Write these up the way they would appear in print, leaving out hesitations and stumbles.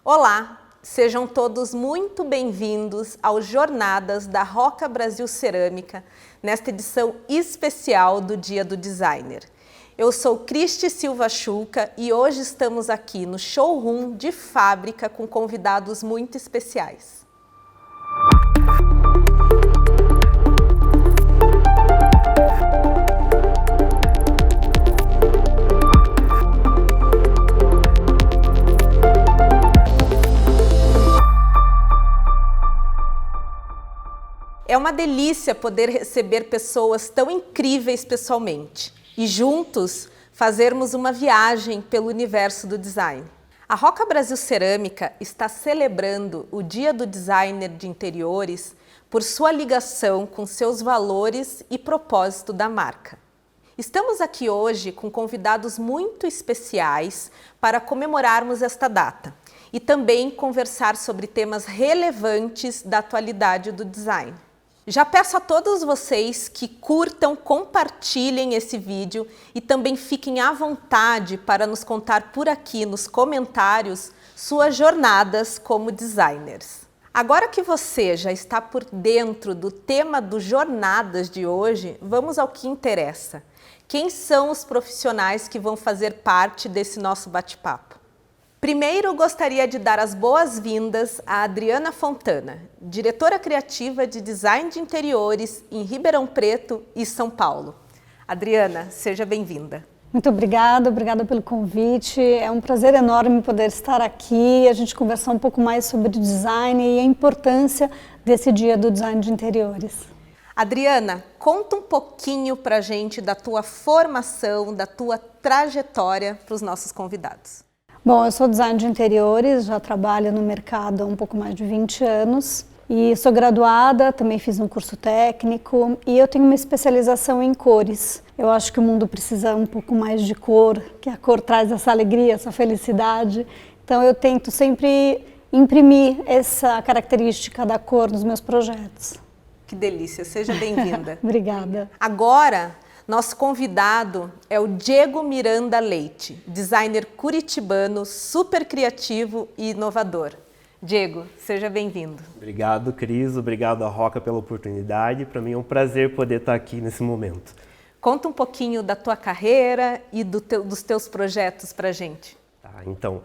Olá, sejam todos muito bem-vindos ao Jornadas da Roca Brasil Cerâmica, nesta edição especial do Dia do Designer. Eu sou Cristi Silva Chuca e hoje estamos aqui no showroom de fábrica com convidados muito especiais. É uma delícia poder receber pessoas tão incríveis pessoalmente e juntos fazermos uma viagem pelo universo do design. A Roca Brasil Cerâmica está celebrando o Dia do Designer de Interiores por sua ligação com seus valores e propósito da marca. Estamos aqui hoje com convidados muito especiais para comemorarmos esta data e também conversar sobre temas relevantes da atualidade do design. Já peço a todos vocês que curtam, compartilhem esse vídeo e também fiquem à vontade para nos contar por aqui nos comentários suas jornadas como designers. Agora que você já está por dentro do tema do Jornadas de hoje, vamos ao que interessa. Quem são os profissionais que vão fazer parte desse nosso bate-papo? Primeiro, gostaria de dar as boas-vindas a Adriana Fontana, diretora criativa de Design de Interiores em Ribeirão Preto e São Paulo. Adriana, seja bem-vinda. Muito obrigada pelo convite. É um prazer enorme poder estar aqui e a gente conversar um pouco mais sobre design e a importância desse Dia do Design de Interiores. Adriana, conta um pouquinho pra gente da tua formação, da tua trajetória para os nossos convidados. Bom, eu sou designer de interiores, já trabalho no mercado há um pouco mais de 20 anos e sou graduada, também fiz um curso técnico e eu tenho uma especialização em cores. Eu acho que o mundo precisa um pouco mais de cor, que a cor traz essa alegria, essa felicidade. Então eu tento sempre imprimir essa característica da cor nos meus projetos. Que delícia, seja bem-vinda. Obrigada. Agora, nosso convidado é o Diego Miranda Leite, designer curitibano, super criativo e inovador. Diego, seja bem-vindo. Obrigado, Cris. Obrigado à Roca pela oportunidade. Para mim é um prazer poder estar aqui nesse momento. Conta um pouquinho da tua carreira e dos teus projetos para a gente. Então,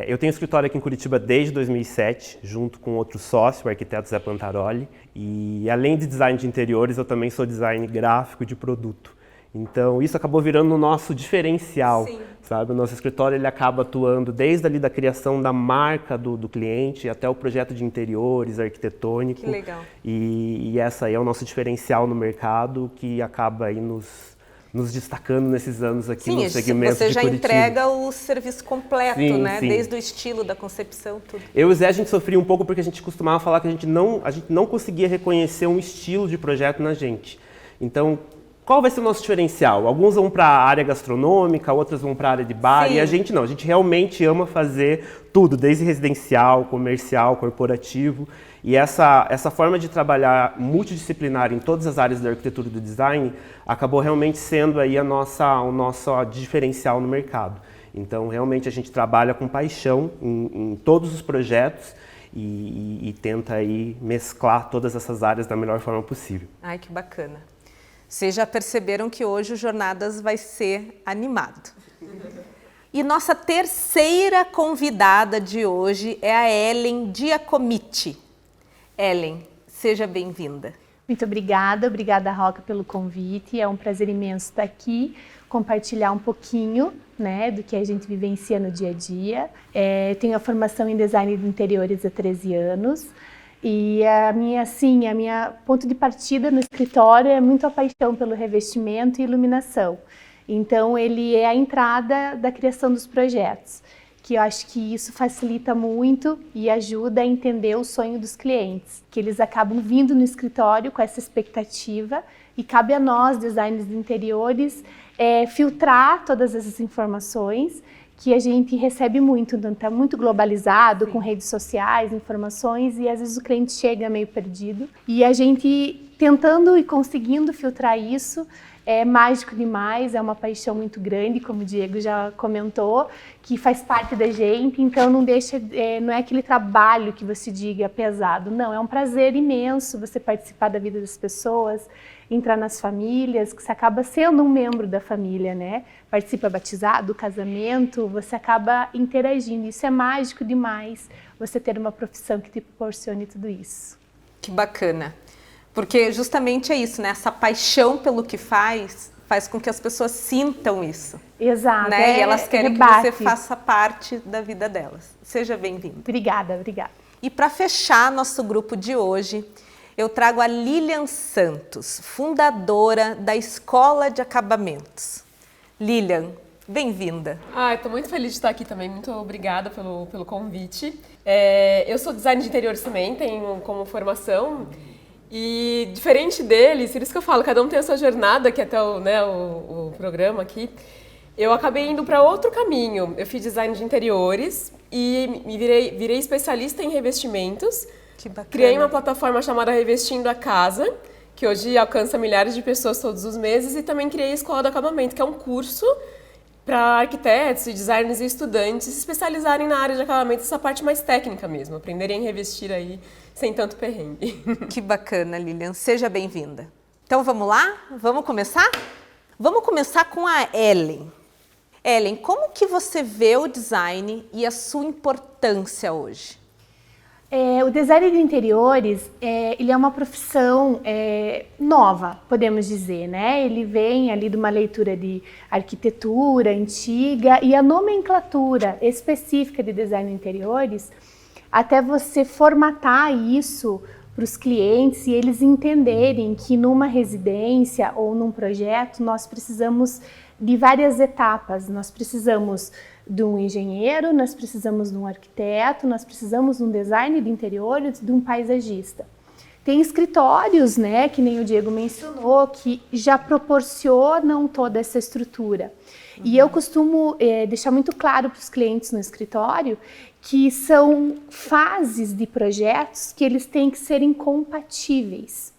eu tenho escritório aqui em Curitiba desde 2007, junto com outro sócio, o arquiteto Zé Pantaroli. E além de design de interiores, eu também sou design gráfico de produto. Então, isso acabou virando o nosso diferencial, Sim. Sabe? O nosso escritório ele acaba atuando desde ali da criação da marca do cliente até o projeto de interiores, arquitetônico. Que legal. E essa aí é o nosso diferencial no mercado, que acaba aí nos destacando nesses anos aqui no segmento de Curitiba. Você já entrega o serviço completo, sim, né? Sim. Desde o estilo, da concepção, tudo. Eu e o Zé, a gente sofria um pouco porque a gente costumava falar que a gente não conseguia reconhecer um estilo de projeto na gente. Então, qual vai ser o nosso diferencial? Alguns vão para a área gastronômica, outros vão para a área de bar, Sim. E a gente não. A gente realmente ama fazer tudo, desde residencial, comercial, corporativo. E essa forma de trabalhar multidisciplinar em todas as áreas da arquitetura e do design acabou realmente sendo aí o nosso diferencial no mercado. Então, realmente, a gente trabalha com paixão em todos os projetos e tenta aí mesclar todas essas áreas da melhor forma possível. Ai, que bacana. Vocês já perceberam que hoje o Jornadas vai ser animado. E nossa terceira convidada de hoje é a Ellen Giacomitti. Ellen, seja bem-vinda. Muito obrigada Roca pelo convite, é um prazer imenso estar aqui, compartilhar um pouquinho, né, do que a gente vivencia no dia a dia. Tenho a formação em design de interiores há 13 anos e a minha ponto de partida no escritório é muito a paixão pelo revestimento e iluminação. Então ele é a entrada da criação dos projetos, que eu acho que isso facilita muito e ajuda a entender o sonho dos clientes, que eles acabam vindo no escritório com essa expectativa e cabe a nós, designers de interiores, filtrar todas essas informações que a gente recebe muito, então está muito globalizado, com redes sociais, informações, e às vezes o cliente chega meio perdido. E a gente tentando e conseguindo filtrar isso, É mágico demais, é uma paixão muito grande, como o Diego já comentou, que faz parte da gente, então não é aquele trabalho que você diga pesado, não, é um prazer imenso você participar da vida das pessoas, entrar nas famílias, que você acaba sendo um membro da família, né? Participa batizado, casamento, você acaba interagindo, isso é mágico demais, você ter uma profissão que te proporcione tudo isso. Que bacana. Porque justamente é isso, né? Essa paixão pelo que faz com que as pessoas sintam isso. Exato. Né? E elas querem que você faça parte da vida delas. Seja bem-vindo. Obrigada, obrigada. E para fechar nosso grupo de hoje, eu trago a Lilian Santos, fundadora da Escola de Acabamentos. Lilian, bem-vinda. Estou muito feliz de estar aqui também, muito obrigada pelo convite. Eu sou designer de interiores também, tenho como formação. E diferente deles, por isso que eu falo, cada um tem a sua jornada, que até o programa aqui, eu acabei indo para outro caminho. Eu fiz design de interiores e me virei especialista em revestimentos. Que bacana. Criei uma plataforma chamada Revestindo a Casa, que hoje alcança milhares de pessoas todos os meses, e também criei a Escola do Acabamento, que é um curso para arquitetos e designers e estudantes se especializarem na área de acabamento, essa parte mais técnica mesmo, aprenderem a revestir aí sem tanto perrengue. Que bacana, Lilian. Seja bem-vinda. Então vamos lá? Vamos começar? Vamos começar com a Ellen. Ellen, como que você vê o design e a sua importância hoje? O design de interiores, ele é uma profissão nova, podemos dizer, né? Ele vem ali de uma leitura de arquitetura antiga e a nomenclatura específica de design de interiores, até você formatar isso para os clientes e eles entenderem que numa residência ou num projeto nós precisamos de várias etapas, nós precisamos de um engenheiro, nós precisamos de um arquiteto, nós precisamos de um designer de interiores, de um paisagista. Tem escritórios, né, que nem o Diego mencionou, que já proporcionam toda essa estrutura. E eu costumo deixar muito claro para os clientes no escritório que são fases de projetos que eles têm que ser incompatíveis.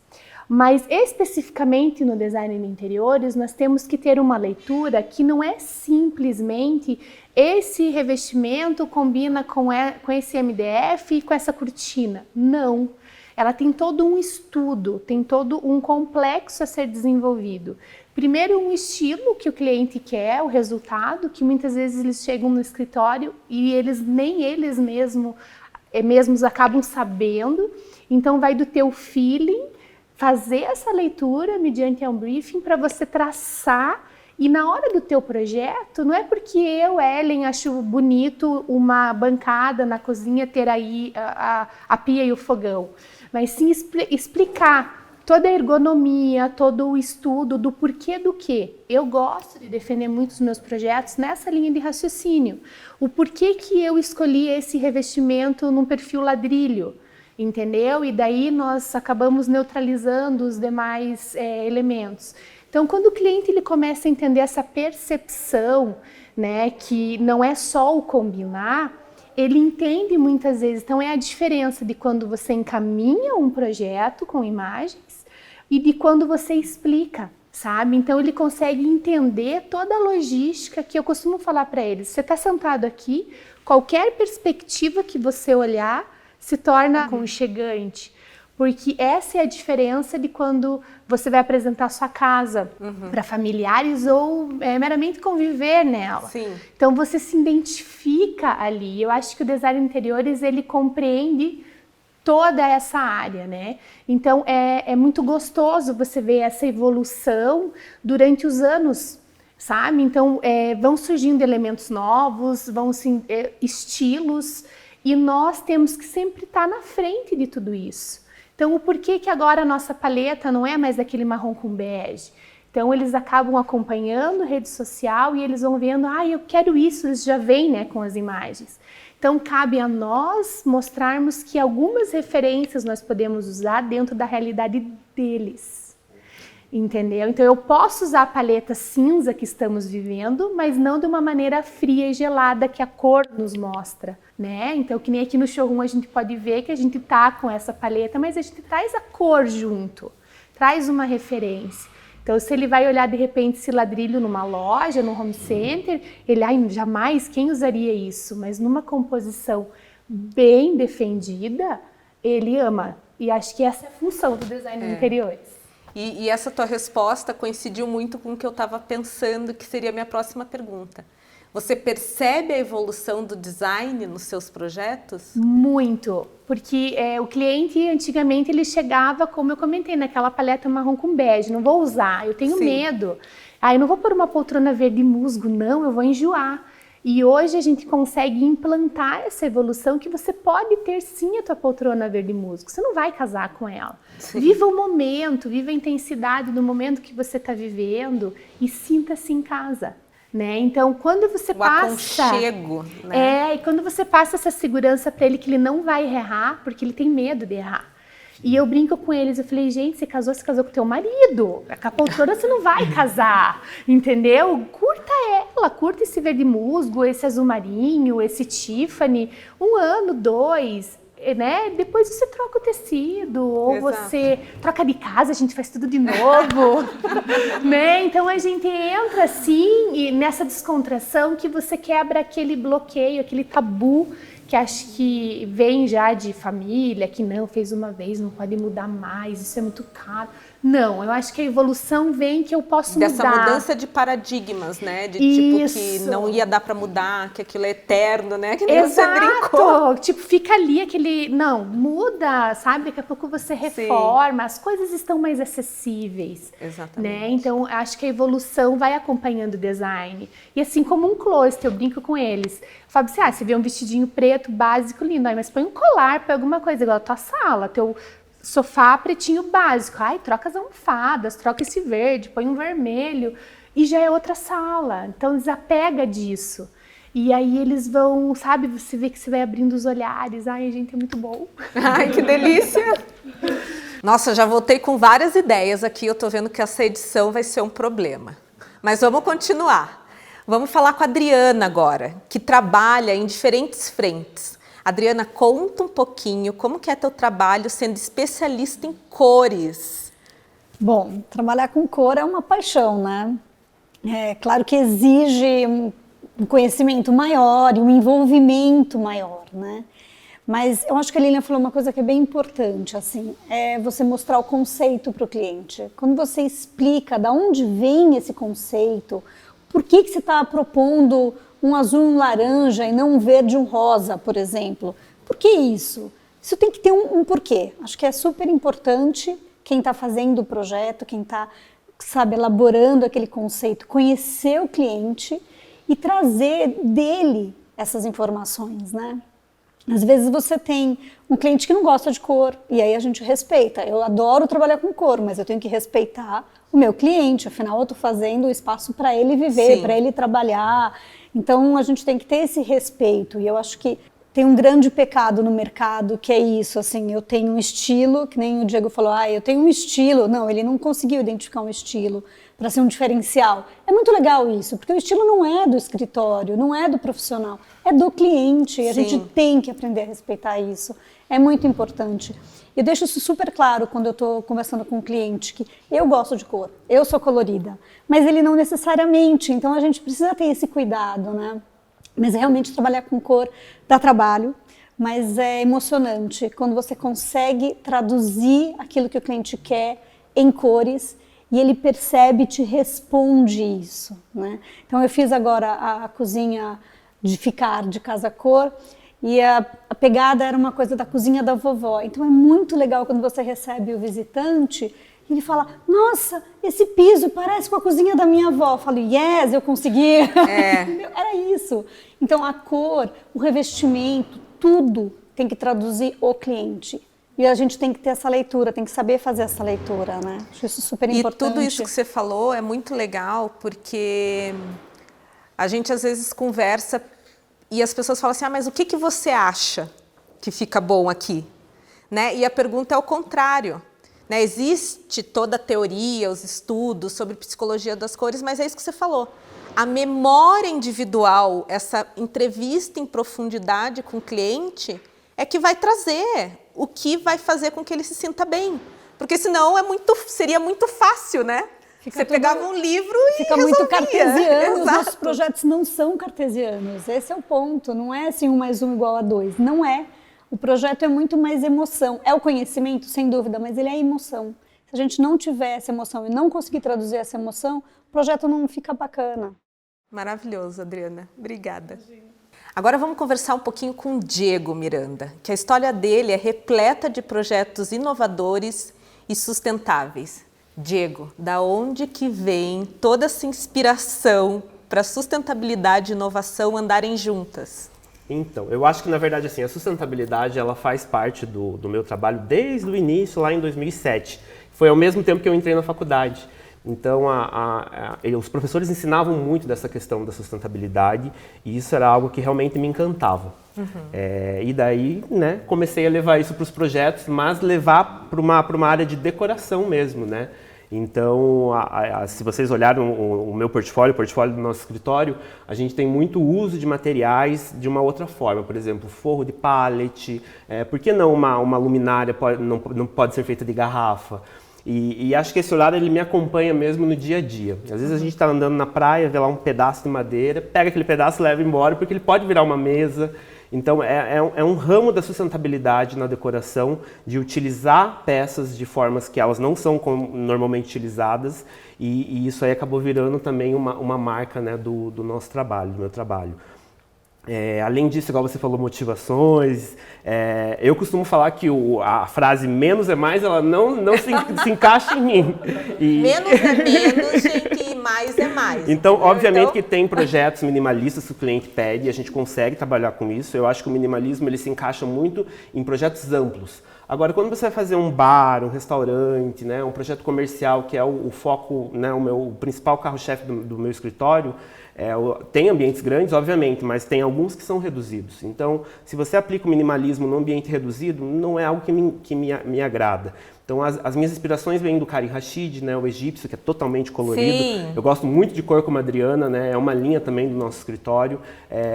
Mas especificamente no design de interiores, nós temos que ter uma leitura que não é simplesmente esse revestimento combina com esse MDF e com essa cortina. Não. Ela tem todo um estudo, tem todo um complexo a ser desenvolvido. Primeiro, um estilo que o cliente quer, o resultado, que muitas vezes eles chegam no escritório e nem eles mesmos acabam sabendo. Então, vai do teu feeling, fazer essa leitura mediante um briefing para você traçar. E na hora do teu projeto, não é porque eu, Ellen, acho bonito uma bancada na cozinha ter aí a pia e o fogão, mas sim explicar toda a ergonomia, todo o estudo do porquê do quê. Eu gosto de defender muito os meus projetos nessa linha de raciocínio. O porquê que eu escolhi esse revestimento num perfil ladrilho, entendeu? E daí nós acabamos neutralizando os demais elementos. Então, quando o cliente ele começa a entender essa percepção, né, que não é só o combinar, ele entende muitas vezes. Então, é a diferença de quando você encaminha um projeto com imagens e de quando você explica, sabe? Então, ele consegue entender toda a logística que eu costumo falar para eles. Você está sentado aqui, qualquer perspectiva que você olhar se torna aconchegante. Porque essa é a diferença de quando você vai apresentar a sua casa para familiares ou meramente conviver nela. Sim. Então você se identifica ali. Eu acho que o design de interiores ele compreende toda essa área, né? Então é muito gostoso você ver essa evolução durante os anos, sabe? Então vão surgindo elementos novos, estilos, e nós temos que sempre estar na frente de tudo isso. Então, o porquê que agora a nossa paleta não é mais aquele marrom com bege? Então, eles acabam acompanhando rede social e eles vão vendo, eu quero isso, eles já vêm, né, com as imagens. Então, cabe a nós mostrarmos que algumas referências nós podemos usar dentro da realidade deles. Entendeu? Então, eu posso usar a paleta cinza que estamos vivendo, mas não de uma maneira fria e gelada que a cor nos mostra, né? Então, que nem aqui no showroom a gente pode ver que a gente tá com essa paleta, mas a gente traz a cor junto, traz uma referência. Então, se ele vai olhar de repente esse ladrilho numa loja, num home center, ele, jamais, quem usaria isso? Mas numa composição bem defendida, ele ama. E acho que essa é a função do design de interiores. E essa tua resposta coincidiu muito com o que eu estava pensando, que seria a minha próxima pergunta. Você percebe a evolução do design nos seus projetos? Muito, porque o cliente antigamente ele chegava, como eu comentei, naquela paleta marrom com bege, não vou usar, eu tenho medo. Eu não vou pôr uma poltrona verde musgo, não, eu vou enjoar. E hoje a gente consegue implantar essa evolução que você pode ter sim a tua poltrona verde musgo, você não vai casar com ela. Sim. Viva o momento, viva a intensidade do momento que você está vivendo e sinta-se em casa. Né? Então, quando você passa... aconchego, né? E quando você passa essa segurança para ele que ele não vai errar, porque ele tem medo de errar. E eu brinco com eles, eu falei, gente, você casou com teu marido. Com a poltrona você não vai casar, entendeu? Curta ela, curta esse verde musgo, esse azul marinho, esse Tiffany, 1 ano, 2... Né? Depois você troca o tecido, ou você troca de casa, a gente faz tudo de novo. Né? Então a gente entra assim e nessa descontração que você quebra aquele bloqueio, aquele tabu que acho que vem já de família, que não, fez uma vez, não pode mudar mais, isso é muito caro. Não, eu acho que a evolução vem que eu posso mudar. Dessa mudança de paradigmas, né? De tipo que não ia dar para mudar, que aquilo é eterno, né? Que nem você brincou. Tipo, fica ali aquele... Não, muda, sabe? Daqui a pouco você reforma, as coisas estão mais acessíveis. Exatamente. Né? Então, acho que a evolução vai acompanhando o design. E assim como um closet, eu brinco com eles. Fábio, você vê um vestidinho preto, básico, lindo, mas põe um colar, põe alguma coisa igual a tua sala, teu sofá pretinho básico. Troca as almofadas, troca esse verde, põe um vermelho e já é outra sala. Então desapega disso. E aí eles vão, sabe, você vê que você vai abrindo os olhares. Gente, é muito bom. Ai, que delícia! Nossa, já voltei com várias ideias aqui. Eu tô vendo que essa edição vai ser um problema. Mas vamos continuar. Vamos falar com a Adriana agora, que trabalha em diferentes frentes. Adriana, conta um pouquinho como que é teu trabalho sendo especialista em cores. Bom, trabalhar com cor é uma paixão, né? É claro que exige um conhecimento maior e um envolvimento maior, né? Mas eu acho que a Lilian falou uma coisa que é bem importante, assim, é você mostrar o conceito para o cliente. Quando você explica de onde vem esse conceito, por que você está propondo um azul e um laranja e não um verde e um rosa, por exemplo. Por que isso? Isso tem que ter um porquê. Acho que é super importante quem está fazendo o projeto, quem está, sabe, elaborando aquele conceito, conhecer o cliente e trazer dele essas informações, né? Às vezes você tem um cliente que não gosta de cor e aí a gente respeita. Eu adoro trabalhar com cor, mas eu tenho que respeitar o meu cliente, afinal eu estou fazendo o espaço para ele viver, para ele trabalhar. Então a gente tem que ter esse respeito e eu acho que tem um grande pecado no mercado que é isso, assim, eu tenho um estilo, que nem o Diego falou, eu tenho um estilo. Não, ele não conseguiu identificar um estilo para ser um diferencial. É muito legal isso, porque o estilo não é do escritório, não é do profissional, é do cliente e a gente tem que aprender a respeitar isso. É muito importante. Eu deixo isso super claro quando eu estou conversando com um cliente, que eu gosto de cor, eu sou colorida, mas ele não necessariamente, então a gente precisa ter esse cuidado, né? Mas realmente trabalhar com cor dá trabalho, mas é emocionante quando você consegue traduzir aquilo que o cliente quer em cores e ele percebe e te responde isso, né? Então eu fiz agora a cozinha de ficar de casa cor, e a pegada era uma coisa da cozinha da vovó. Então é muito legal quando você recebe o visitante e ele fala, nossa, esse piso parece com a cozinha da minha avó. Eu falo, yes, eu consegui. Era isso. Então a cor, o revestimento, tudo tem que traduzir o cliente. E a gente tem que ter essa leitura, tem que saber fazer essa leitura, né? Acho isso super importante. E tudo isso que você falou é muito legal, porque a gente às vezes conversa e as pessoas falam assim, mas o que você acha que fica bom aqui? Né? E a pergunta é o contrário. Né? Existe toda a teoria, os estudos sobre psicologia das cores, mas é isso que você falou. A memória individual, essa entrevista em profundidade com o cliente, é que vai trazer o que vai fazer com que ele se sinta bem. Porque senão seria muito fácil, né? Você pegava um livro e fica resolvia. Muito cartesiano. Os Exato. nossos projetos não são cartesianos. Esse é o ponto. Não é assim 1 mais 1 igual a 2. Não é. O projeto é muito mais emoção. É o conhecimento, sem dúvida, mas ele é emoção. Se a gente não tiver essa emoção e não conseguir traduzir essa emoção, o projeto não fica bacana. Maravilhoso, Adriana. Obrigada. Agora vamos conversar um pouquinho com o Diego Miranda, que a história dele é repleta de projetos inovadores e sustentáveis. Diego, da onde que vem toda essa inspiração para sustentabilidade e inovação andarem juntas? Então, eu acho que na verdade assim, a sustentabilidade ela faz parte do meu trabalho desde o início, lá em 2007. Foi ao mesmo tempo que eu entrei na faculdade. Então, os professores ensinavam muito dessa questão da sustentabilidade e isso era algo que realmente me encantava. E daí, né, comecei a levar isso para os projetos, mas levar para uma área de decoração mesmo, né? Então, se vocês olharem o meu portfólio, o portfólio do nosso escritório, a gente tem muito uso de materiais de uma outra forma. Por exemplo, forro de pallet, por que não uma luminária não pode ser feita de garrafa? E acho que esse olhar ele me acompanha mesmo no dia a dia. Às vezes a gente está andando na praia, vê lá um pedaço de madeira, pega aquele pedaço e leva embora, porque ele pode virar uma mesa. Então é um ramo da sustentabilidade na decoração, de utilizar peças de formas que elas não são normalmente utilizadas, e isso aí acabou virando também uma marca, né, do nosso trabalho, do meu trabalho. Além disso, igual você falou, motivações, eu costumo falar que a frase menos é mais, ela não se encaixa em mim. Menos é menos, gente, e mais é mais. Então, entendeu? obviamente que tem projetos minimalistas que o cliente pede e a gente consegue trabalhar com isso. Eu acho que o minimalismo ele se encaixa muito em projetos amplos. Agora, quando você vai fazer um bar, um restaurante, né, um projeto comercial, que é o foco, né, o principal carro-chefe do meu escritório, tem ambientes grandes, obviamente, mas tem alguns que são reduzidos. Então, se você aplica o minimalismo num ambiente reduzido, não é algo que me agrada. Então, as minhas inspirações vêm do Karim Rashid, né, o egípcio, que é totalmente colorido. Sim. Eu gosto muito de cor como a Adriana, né, é uma linha também do nosso escritório.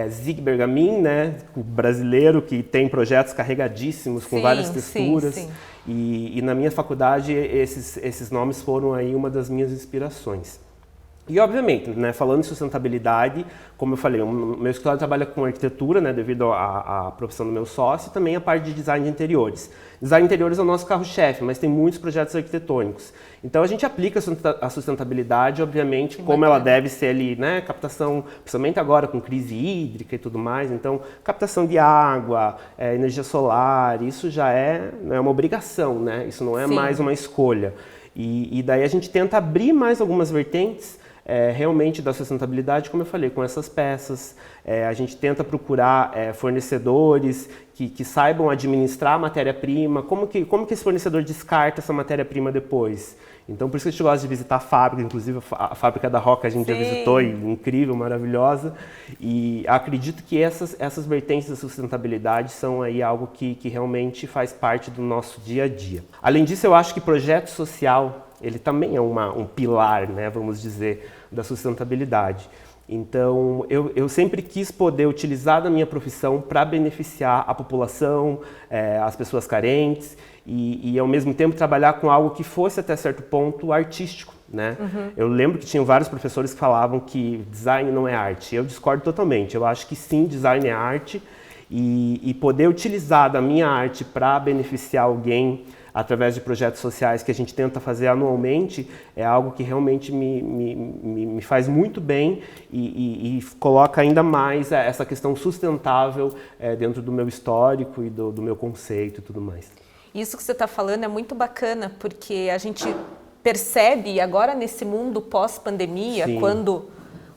Zig Bergamin, né, o brasileiro que tem projetos carregadíssimos, com várias texturas. Sim. E na minha faculdade, esses nomes foram aí uma das minhas inspirações. E, obviamente, né, falando em sustentabilidade, como eu falei, o meu escritório trabalha com arquitetura, né, devido à profissão do meu sócio, e também a parte de design de interiores. Design de interiores é o nosso carro-chefe, mas tem muitos projetos arquitetônicos. Então, a gente aplica a sustentabilidade, obviamente, como ela deve ser ali, né, captação, principalmente agora com crise hídrica e tudo mais. Então, captação de água, energia solar, isso já é uma obrigação, né? Isso não é mais uma escolha. E daí a gente tenta abrir mais algumas vertentes, realmente da sustentabilidade, como eu falei, com essas peças. A gente tenta procurar fornecedores que saibam administrar a matéria-prima, como que esse fornecedor descarta essa matéria-prima depois. Então, por isso que a gente gosta de visitar a fábrica, inclusive a fábrica da Roca a gente já visitou, incrível, maravilhosa. E acredito que essas vertentes da sustentabilidade são aí algo que realmente faz parte do nosso dia a dia. Além disso, eu acho que projeto social, ele também é um pilar, né, vamos dizer, da sustentabilidade. Então, eu sempre quis poder utilizar da minha profissão para beneficiar a população, as pessoas carentes e, ao mesmo tempo, trabalhar com algo que fosse, até certo ponto, artístico, né? Eu lembro que tinham vários professores que falavam que design não é arte. Eu discordo totalmente. Eu acho que sim, design é arte e poder utilizar da minha arte para beneficiar alguém através de projetos sociais que a gente tenta fazer anualmente, é algo que realmente me faz muito bem e coloca ainda mais essa questão sustentável dentro do meu histórico e do meu conceito e tudo mais. Isso que você está falando é muito bacana, porque a gente percebe, agora nesse mundo pós-pandemia, quando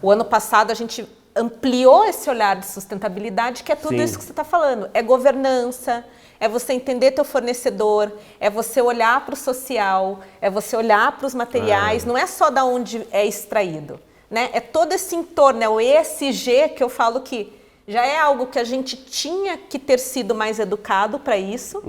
o ano passado a gente ampliou esse olhar de sustentabilidade, que é tudo isso que você está falando. É governança, é você entender teu fornecedor, é você olhar para o social, é você olhar para os materiais, não é só da onde é extraído, né? É todo esse entorno, é o ESG, que eu falo que já é algo que a gente tinha que ter sido mais educado para isso,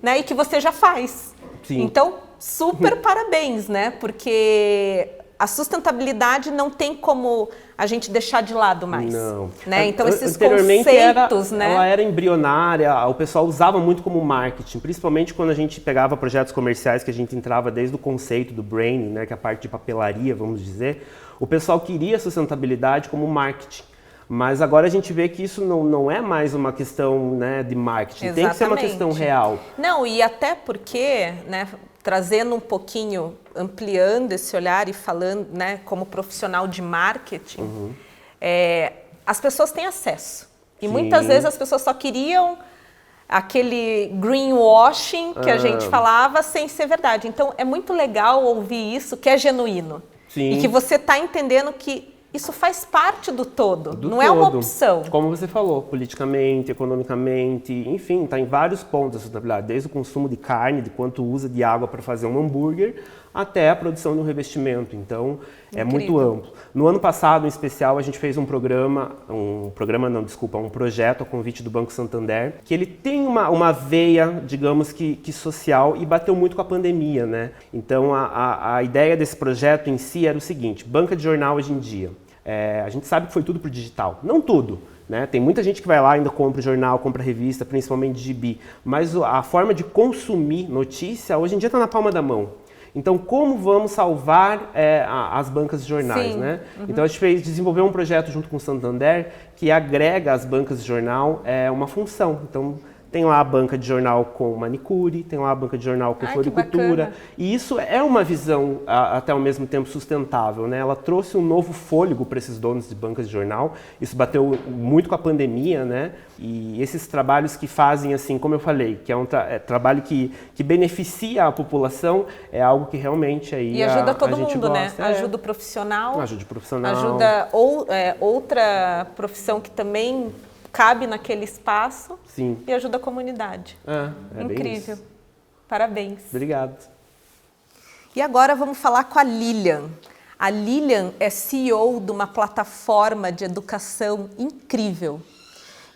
né? E que você já faz. Então, super parabéns, né? Porque a sustentabilidade não tem como a gente deixar de lado mais. Não. Né? Então, esses Anteriormente conceitos, né? Ela era embrionária, o pessoal usava muito como marketing, principalmente quando a gente pegava projetos comerciais que a gente entrava desde o conceito do branding, né, que é a parte de papelaria, vamos dizer, o pessoal queria sustentabilidade como marketing. Mas agora a gente vê que isso não é mais uma questão, né, de marketing, Exatamente. tem que ser uma questão real. Não, e até porque, né, trazendo um pouquinho, ampliando esse olhar e falando, né, como profissional de marketing, as pessoas têm acesso. E Sim. muitas vezes as pessoas só queriam aquele greenwashing que a gente falava sem ser verdade. Então é muito legal ouvir isso, que é genuíno. Sim. E que você está entendendo que isso faz parte do todo, não é uma opção. Como você falou, politicamente, economicamente, enfim, está em vários pontos a sustentabilidade, desde o consumo de carne, de quanto usa de água para fazer um hambúrguer, até a produção de um revestimento. Então, é muito amplo. No ano passado, em especial, a gente fez um projeto a convite do Banco Santander, que ele tem uma veia, digamos que social, e bateu muito com a pandemia, né? Então, a ideia desse projeto em si era o seguinte: banca de jornal hoje em dia, a gente sabe que foi tudo pro digital, não tudo, né? Tem muita gente que vai lá e ainda compra jornal, compra revista, principalmente gibi, mas a forma de consumir notícia hoje em dia está na palma da mão. Então, como vamos salvar as bancas de jornais, Sim. né? Então, a gente desenvolveu um projeto junto com o Santander que agrega às bancas de jornal uma função. Então, tem lá a banca de jornal com manicure, tem lá a banca de jornal com floricultura. E isso é uma visão, até ao mesmo tempo, sustentável, né? Ela trouxe um novo fôlego para esses donos de bancas de jornal. Isso bateu muito com a pandemia, né? E esses trabalhos que fazem, assim, como eu falei, que é um trabalho que beneficia a população, é algo que realmente aí e ajuda todo a gente mundo, gosta. né? Ajuda o profissional. Ajuda o profissional. Ajuda outra profissão que também cabe naquele espaço. Sim. E ajuda a comunidade. É incrível. bem isso. Parabéns. Obrigado. E agora vamos falar com a Lilian. A Lilian é CEO de uma plataforma de educação incrível.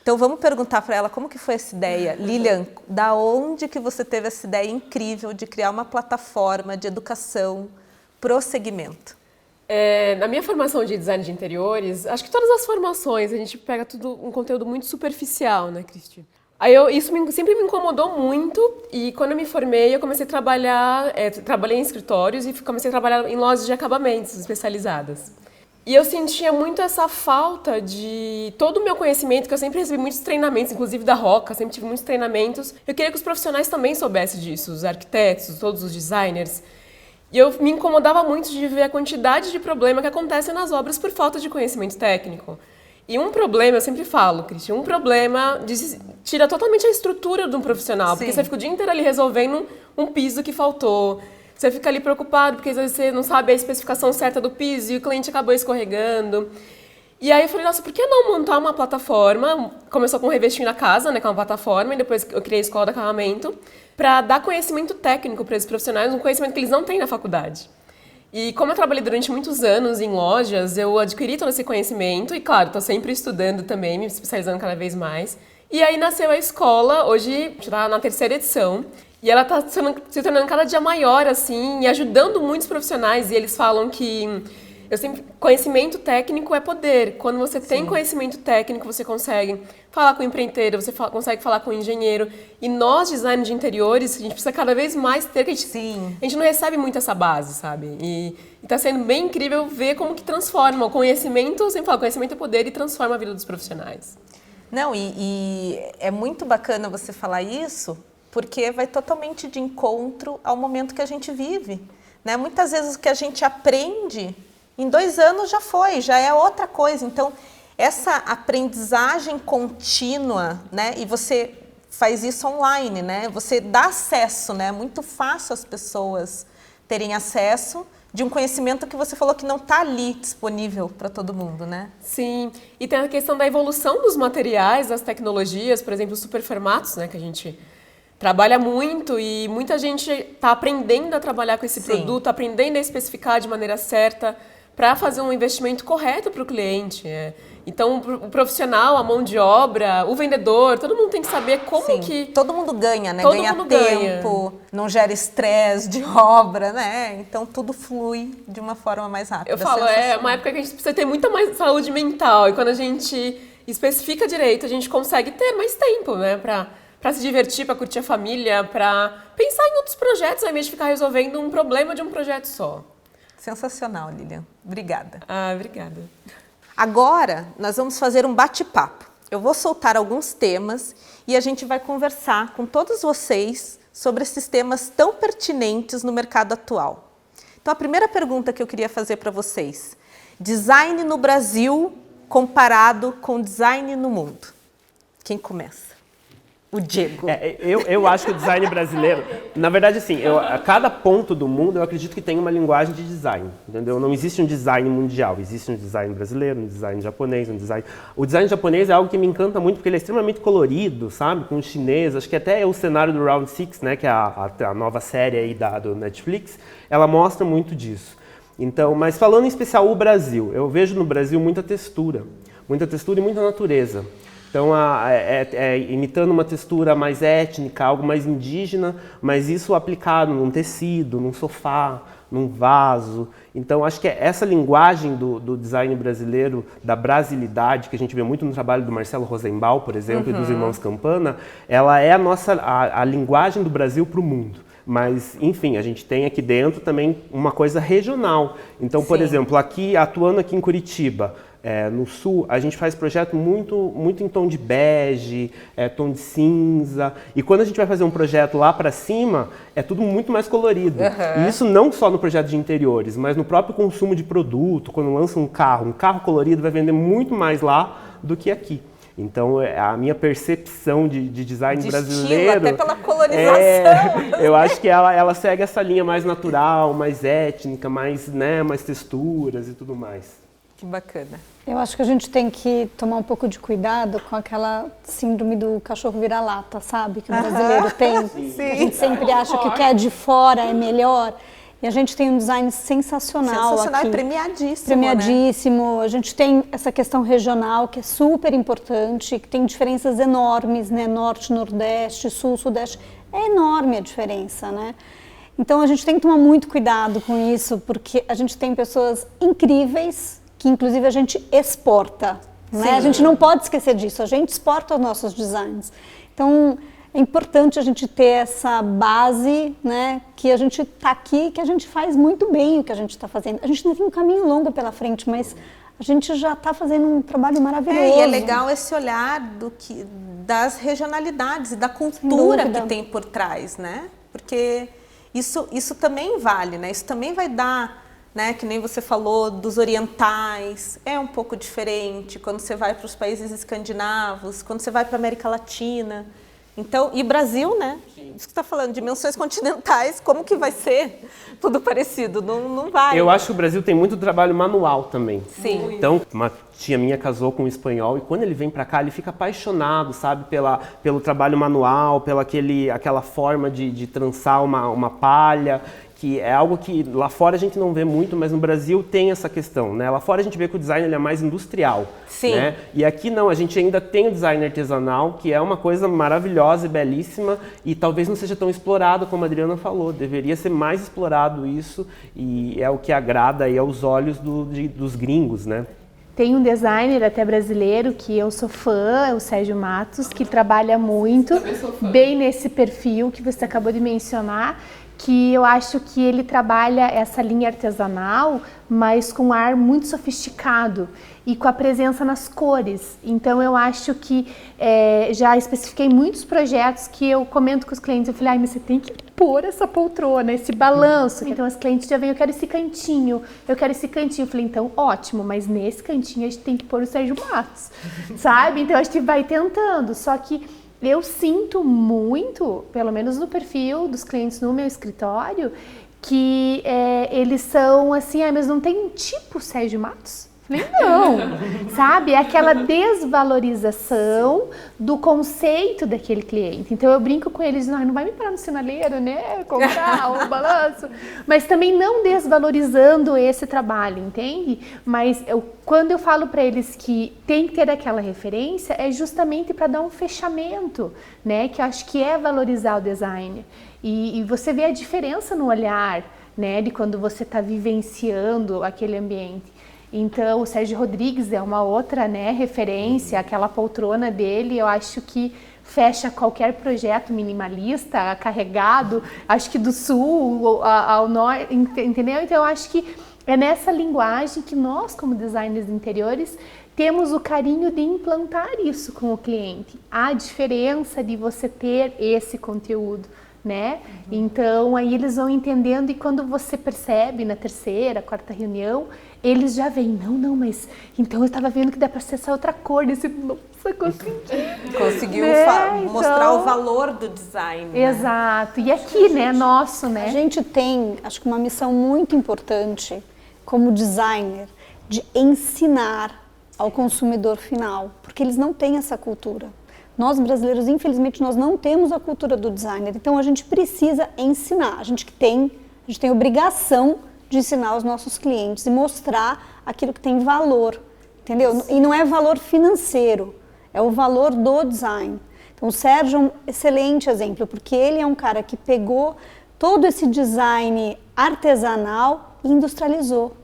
Então vamos perguntar para ela como que foi essa ideia. Lilian, da onde que você teve essa ideia incrível de criar uma plataforma de educação pro segmento? Na minha formação de design de interiores, acho que todas as formações a gente pega tudo um conteúdo muito superficial, né, Cristi? Aí isso sempre me incomodou muito e quando eu me formei eu comecei a trabalhar, trabalhei em escritórios e comecei a trabalhar em lojas de acabamentos especializadas. E eu sentia muito essa falta de todo o meu conhecimento, que eu sempre recebi muitos treinamentos, inclusive da Roca, sempre tive muitos treinamentos. Eu queria que os profissionais também soubessem disso, os arquitetos, todos os designers. E eu me incomodava muito de ver a quantidade de problema que acontece nas obras por falta de conhecimento técnico. E um problema, eu sempre falo, Cristian, um problema tira totalmente a estrutura de um profissional, Sim. porque você fica o dia inteiro ali resolvendo um piso que faltou, você fica ali preocupado porque às vezes você não sabe a especificação certa do piso e o cliente acabou escorregando. E aí eu falei, nossa, por que não montar uma plataforma? Começou com o Revestir na Casa, né, que é uma plataforma, e depois eu criei a Escola de Acabamento, para dar conhecimento técnico para esses profissionais, um conhecimento que eles não têm na faculdade. E como eu trabalhei durante muitos anos em lojas, eu adquiri todo esse conhecimento e, claro, estou sempre estudando também, me especializando cada vez mais. E aí nasceu a escola, hoje está na 3ª edição, e ela está se tornando cada dia maior, assim, e ajudando muitos profissionais, e eles falam que conhecimento técnico é poder. Quando você tem conhecimento técnico, você consegue falar com o empreiteiro, você consegue falar com o engenheiro. E nós, design de interiores, a gente precisa cada vez mais ter, que a gente não recebe muito essa base, sabe? E está sendo bem incrível ver como que transforma o conhecimento, sempre falo, conhecimento é poder e transforma a vida dos profissionais. Não, e é muito bacana você falar isso, porque vai totalmente de encontro ao momento que a gente vive, né? Muitas vezes o que a gente aprende em 2 anos já é outra coisa. Então, essa aprendizagem contínua, né? E você faz isso online, né? Você dá acesso, né? É muito fácil as pessoas terem acesso de um conhecimento que você falou que não está ali disponível para todo mundo, né? Sim, e tem a questão da evolução dos materiais, das tecnologias, por exemplo, os superformatos, né? Que a gente trabalha muito e muita gente está aprendendo a trabalhar com esse produto, aprendendo a especificar de maneira certa, para fazer um investimento correto para o cliente. Então, o profissional, a mão de obra, o vendedor, todo mundo tem que saber como Sim, que... todo mundo ganha, né? Todo Ganha mundo tempo, não gera estresse de obra, né? Então tudo flui de uma forma mais rápida. Eu falo, é uma época que a gente precisa ter muita mais saúde mental. E quando a gente especifica direito, a gente consegue ter mais tempo, né? Pra se divertir, pra curtir a família, pra pensar em outros projetos, ao invés de ficar resolvendo um problema de um projeto só. Sensacional, Lilian. Obrigada. Ah, obrigada. Agora, nós vamos fazer um bate-papo. Eu vou soltar alguns temas e a gente vai conversar com todos vocês sobre esses temas tão pertinentes no mercado atual. Então, a primeira pergunta que eu queria fazer para vocês: design no Brasil comparado com design no mundo. Quem começa? O Diego. Eu acho que o design brasileiro, na verdade, assim, a cada ponto do mundo eu acredito que tem uma linguagem de design, entendeu? Não existe um design mundial, existe um design brasileiro, um design japonês, um design... O design japonês é algo que me encanta muito porque ele é extremamente colorido, sabe? Com o chinês, acho que até o cenário do Round Six, né, que é a nova série aí do Netflix, ela mostra muito disso. Então, mas falando em especial o Brasil, eu vejo no Brasil muita textura e muita natureza. Então, imitando uma textura mais étnica, algo mais indígena, mas isso aplicado num tecido, num sofá, num vaso. Então, acho que essa linguagem do design brasileiro, da brasilidade, que a gente vê muito no trabalho do Marcelo Rosenbaum, por exemplo, e dos irmãos Campana, ela é a linguagem do Brasil para o mundo. Mas, enfim, a gente tem aqui dentro também uma coisa regional. Então, por exemplo, atuando aqui em Curitiba, no sul, a gente faz projeto muito em tom de bege, tom de cinza. E quando a gente vai fazer um projeto lá para cima, é tudo muito mais colorido. E isso não só no projeto de interiores, mas no próprio consumo de produto. Quando lança um carro colorido vai vender muito mais lá do que aqui. Então, a minha percepção de design brasileiro... Estilo, até pela colonização. Eu acho que ela segue essa linha mais natural, mais étnica, mais texturas e tudo mais. Que bacana. Eu acho que a gente tem que tomar um pouco de cuidado com aquela síndrome do cachorro vira-lata, sabe? Que o brasileiro tem. Sim. A gente sempre acha que o que é de fora é melhor. E a gente tem um design sensacional aqui. Premiadíssimo, Premiadíssimo. Né? A gente tem essa questão regional que é super importante, que tem diferenças enormes, né? Norte, Nordeste, Sul, Sudeste. É enorme a diferença, né? Então a gente tem que tomar muito cuidado com isso, porque a gente tem pessoas incríveis que inclusive a gente exporta, né? A gente não pode esquecer disso, a gente exporta os nossos designs. Então, é importante a gente ter essa base, né? Que a gente está aqui, que a gente faz muito bem o que a gente está fazendo. A gente ainda tem um caminho longo pela frente, mas a gente já está fazendo um trabalho maravilhoso. E é legal esse olhar das regionalidades e da cultura que tem por trás, né? Porque isso também vale, né? Isso também vai dar... Né, que nem você falou dos orientais, é um pouco diferente quando você vai para os países escandinavos, quando você vai para a América Latina. Então, e Brasil, né? Isso que está falando, dimensões continentais, como que vai ser tudo parecido? Não vai. Eu acho que o Brasil tem muito trabalho manual também. Sim. Então, uma tia minha casou com um espanhol e quando ele vem para cá, ele fica apaixonado, sabe? Pelo trabalho manual, aquela forma de trançar uma palha, que é algo que lá fora a gente não vê muito, mas no Brasil tem essa questão, né? Lá fora a gente vê que o design ele é mais industrial, Sim. Né? E aqui não, a gente ainda tem o design artesanal, que é uma coisa maravilhosa e belíssima e talvez não seja tão explorado como a Adriana falou, deveria ser mais explorado isso e é o que agrada aí aos olhos dos gringos, né? Tem um designer até brasileiro que eu sou fã, é o Sérgio Matos, que trabalha muito bem nesse perfil que você acabou de mencionar, que eu acho que ele trabalha essa linha artesanal, mas com um ar muito sofisticado e com a presença nas cores. Então eu acho que já especifiquei muitos projetos que eu comento com os clientes, eu falei, mas você tem que pôr essa poltrona, esse balanço. Então as clientes já vêm, eu quero esse cantinho. Eu falei, então ótimo, mas nesse cantinho a gente tem que pôr o Sérgio Matos, sabe? Então a gente vai tentando, só que eu sinto muito, pelo menos no perfil dos clientes no meu escritório, que eles são assim, mas não tem um tipo Sérgio Matos? Falei, não, sabe? É aquela desvalorização do conceito daquele cliente. Então eu brinco com eles, não vai me parar no sinaleiro, né? Comprar o balanço. Mas também não desvalorizando esse trabalho, entende? Mas quando eu falo para eles que tem que ter aquela referência, é justamente para dar um fechamento, né? Que eu acho que é valorizar o design. E você vê a diferença no olhar, né? De quando você está vivenciando aquele ambiente. Então, o Sérgio Rodrigues é uma outra, né, referência, aquela poltrona dele, eu acho que fecha qualquer projeto minimalista, carregado, acho que do sul ao norte, entendeu? Então, eu acho que é nessa linguagem que nós, como designers de interiores, temos o carinho de implantar isso com o cliente. A diferença de você ter esse conteúdo, né? Então, aí eles vão entendendo e quando você percebe na terceira, quarta reunião, eles já veem, não, mas então eu estava vendo que dá para ser essa outra cor, desse, nossa, consegui. Conseguiu mostrar então, o valor do design. Exato, e aqui, né, nosso, né? A gente tem, acho que uma missão muito importante como designer, de ensinar ao consumidor final, porque eles não têm essa cultura. Nós brasileiros, infelizmente, nós não temos a cultura do designer, então a gente precisa ensinar, a gente tem obrigação de ensinar aos nossos clientes e mostrar aquilo que tem valor, entendeu? E não é valor financeiro, é o valor do design. Então o Sérgio é um excelente exemplo, porque ele é um cara que pegou todo esse design artesanal e industrializou.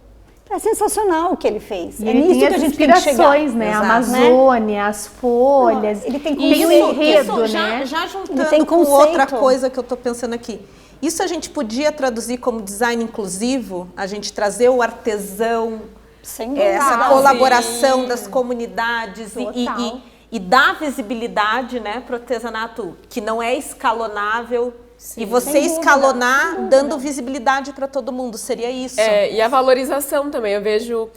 É sensacional o que ele fez. E é ele nisso tem que a as gente tem que chegar. inspirações, né? A Amazônia, as folhas. Ele tem e o enredo, isso, né? Já Ele juntando tem com conceito. outra coisa que eu estou pensando aqui. Isso a gente podia traduzir como design inclusivo, a gente trazer o artesão, Sem dúvida. essa colaboração das comunidades Total. e dar visibilidade, né, para o artesanato, que não é escalonável. Sim. E você Sem dúvida, escalonar sem dúvida. dando visibilidade para todo mundo, seria isso. E a valorização também, eu vejo...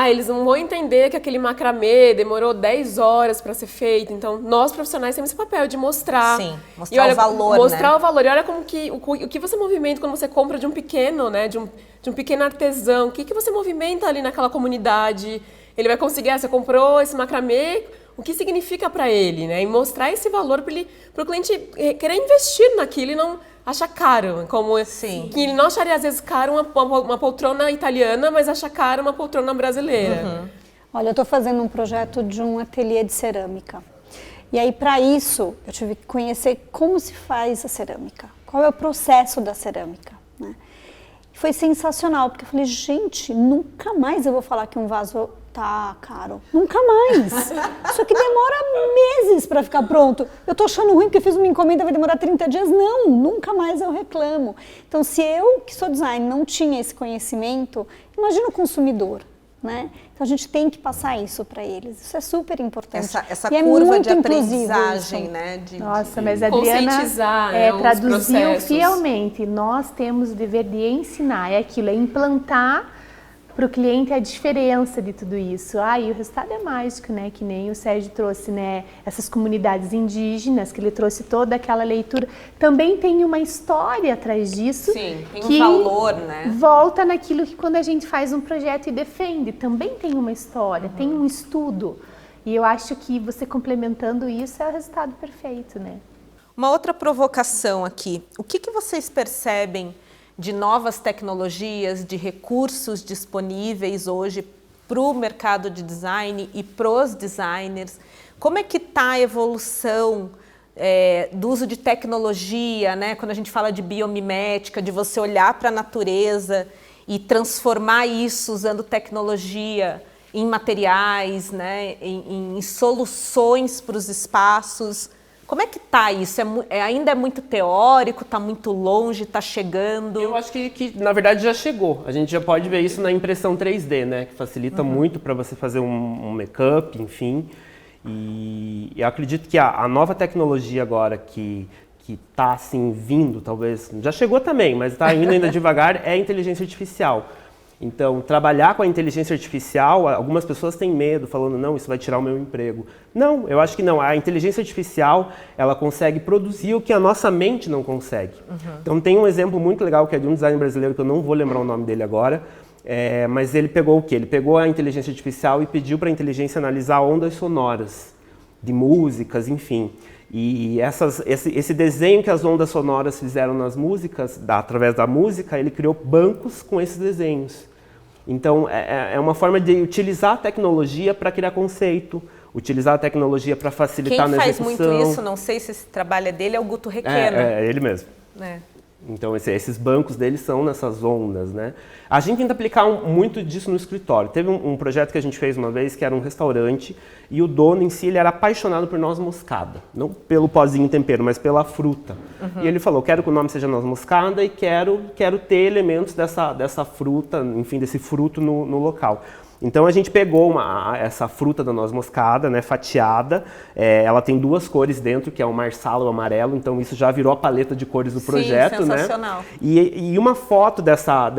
eles não vão entender que aquele macramê demorou 10 horas para ser feito. Então, nós profissionais temos esse papel de mostrar. Sim, mostrar o valor, mostrar né? o valor. E olha como que, o que você movimenta quando você compra de um pequeno, né? De um pequeno artesão. O que você movimenta ali naquela comunidade? Ele vai conseguir, você comprou esse macramê, o que significa para ele, né? E mostrar esse valor para o cliente querer investir naquilo e não achar caro, como Sim. que ele não acharia às vezes caro uma poltrona italiana, mas acha caro uma poltrona brasileira. Olha, eu estou fazendo um projeto de um ateliê de cerâmica. E aí, para isso, eu tive que conhecer como se faz a cerâmica, qual é o processo da cerâmica, né? Foi sensacional, porque eu falei, gente, nunca mais eu vou falar que um vaso tá caro. Nunca mais. Isso aqui demora meses para ficar pronto. Eu tô achando ruim porque fiz uma encomenda, vai demorar 30 dias. Não, nunca mais eu reclamo. Então, se eu, que sou designer, não tinha esse conhecimento, imagina o consumidor, né? Então, a gente tem que passar isso para eles. Isso é super importante. Essa E é curva muito de inclusivo aprendizagem, isso. né? Nossa, mas a Adriana Conscientizar, né, os traduziu processos. fielmente. Nós temos o dever de ensinar, é aquilo, é implantar para o cliente a diferença de tudo isso. E o resultado é mágico, né? Que nem o Sérgio trouxe, né? Essas comunidades indígenas, que ele trouxe toda aquela leitura. Também tem uma história atrás disso. Sim, tem que um valor, né? volta naquilo que quando a gente faz um projeto e defende, também tem uma história, tem um estudo. E eu acho que você complementando isso é o resultado perfeito, né? Uma outra provocação aqui. O que vocês percebem de novas tecnologias, de recursos disponíveis hoje para o mercado de design e para os designers? Como é que está a evolução do uso de tecnologia, né? Quando a gente fala de biomimética, de você olhar para a natureza e transformar isso usando tecnologia em materiais, né? em soluções para os espaços. Como é que está isso? Ainda é muito teórico, está muito longe, está chegando? Eu acho que, na verdade, já chegou. A gente já pode ver isso na impressão 3D, né? Que facilita muito para você fazer um make-up, enfim. E eu acredito que a nova tecnologia agora que está, assim, vindo, talvez... Já chegou também, mas está indo ainda devagar, é a inteligência artificial. Então, trabalhar com a inteligência artificial, algumas pessoas têm medo, falando, não, isso vai tirar o meu emprego. Não, eu acho que não. A inteligência artificial, ela consegue produzir o que a nossa mente não consegue. Então, tem um exemplo muito legal, que é de um designer brasileiro, que eu não vou lembrar o nome dele agora. Mas ele pegou o quê? Ele pegou a inteligência artificial e pediu para a inteligência analisar ondas sonoras de músicas, enfim. E esse desenho que as ondas sonoras fizeram nas músicas, através da música, ele criou bancos com esses desenhos. Então, é uma forma de utilizar a tecnologia para criar conceito, utilizar a tecnologia para facilitar na execução. Quem faz muito isso, não sei se esse trabalho é dele, é o Guto Requena. É ele mesmo. É. Então, esses bancos deles são nessas ondas, né? A gente tenta aplicar muito disso no escritório. Teve um projeto que a gente fez uma vez, que era um restaurante, e o dono em si, ele era apaixonado por noz moscada. Não pelo pozinho tempero, mas pela fruta. E ele falou, quero que o nome seja noz moscada e quero ter elementos dessa fruta, enfim, desse fruto no local. Então a gente pegou essa fruta da noz moscada, né, fatiada, ela tem 2 cores dentro, que é o marsala e o amarelo, então isso já virou a paleta de cores do projeto, sensacional. Né? E uma foto dessa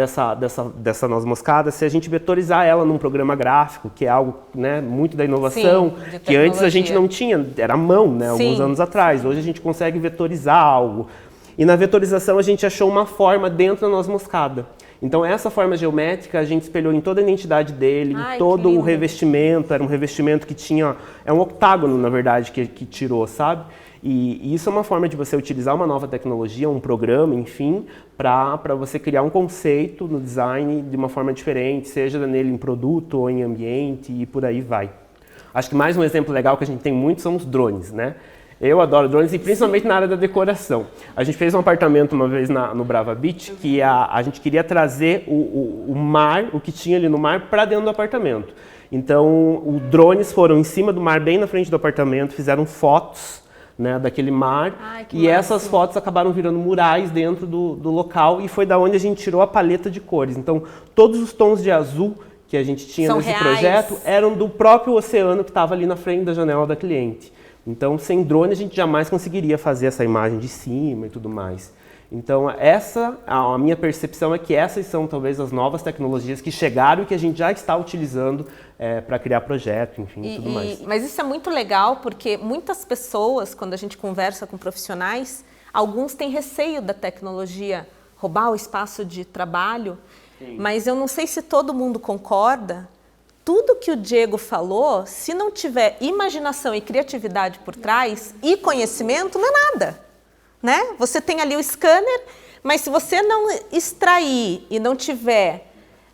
noz moscada, se a gente vetorizar ela num programa gráfico, que é algo, né, muito da inovação, que antes a gente não tinha, era à mão, né, alguns anos atrás, hoje a gente consegue vetorizar algo. E na vetorização a gente achou uma forma dentro da noz moscada. Então essa forma geométrica a gente espelhou em toda a identidade dele, em todo o revestimento, era um revestimento que tinha, é um octágono na verdade que tirou, sabe? E isso é uma forma de você utilizar uma nova tecnologia, um programa, enfim, para você criar um conceito no design de uma forma diferente, seja nele em produto ou em ambiente e por aí vai. Acho que mais um exemplo legal que a gente tem muito são os drones, né? Eu adoro drones e principalmente na área da decoração. A gente fez um apartamento uma vez no Brava Beach que a gente queria trazer o mar, o que tinha ali no mar, para dentro do apartamento. Então, os drones foram em cima do mar, bem na frente do apartamento, fizeram fotos, né, daquele mar. E essas fotos acabaram virando murais dentro do local e foi da onde a gente tirou a paleta de cores. Então, todos os tons de azul que a gente tinha nesse projeto eram do próprio oceano que estava ali na frente da janela da cliente. Então, sem drone, a gente jamais conseguiria fazer essa imagem de cima e tudo mais. Então, a minha percepção é que essas são talvez as novas tecnologias que chegaram e que a gente já está utilizando para criar projeto, enfim, tudo mais. Mas isso é muito legal porque muitas pessoas, quando a gente conversa com profissionais, alguns têm receio da tecnologia roubar o espaço de trabalho, mas eu não sei se todo mundo concorda. Tudo que o Diego falou, se não tiver imaginação e criatividade por trás e conhecimento, não é nada, né? Você tem ali o scanner, mas se você não extrair e não tiver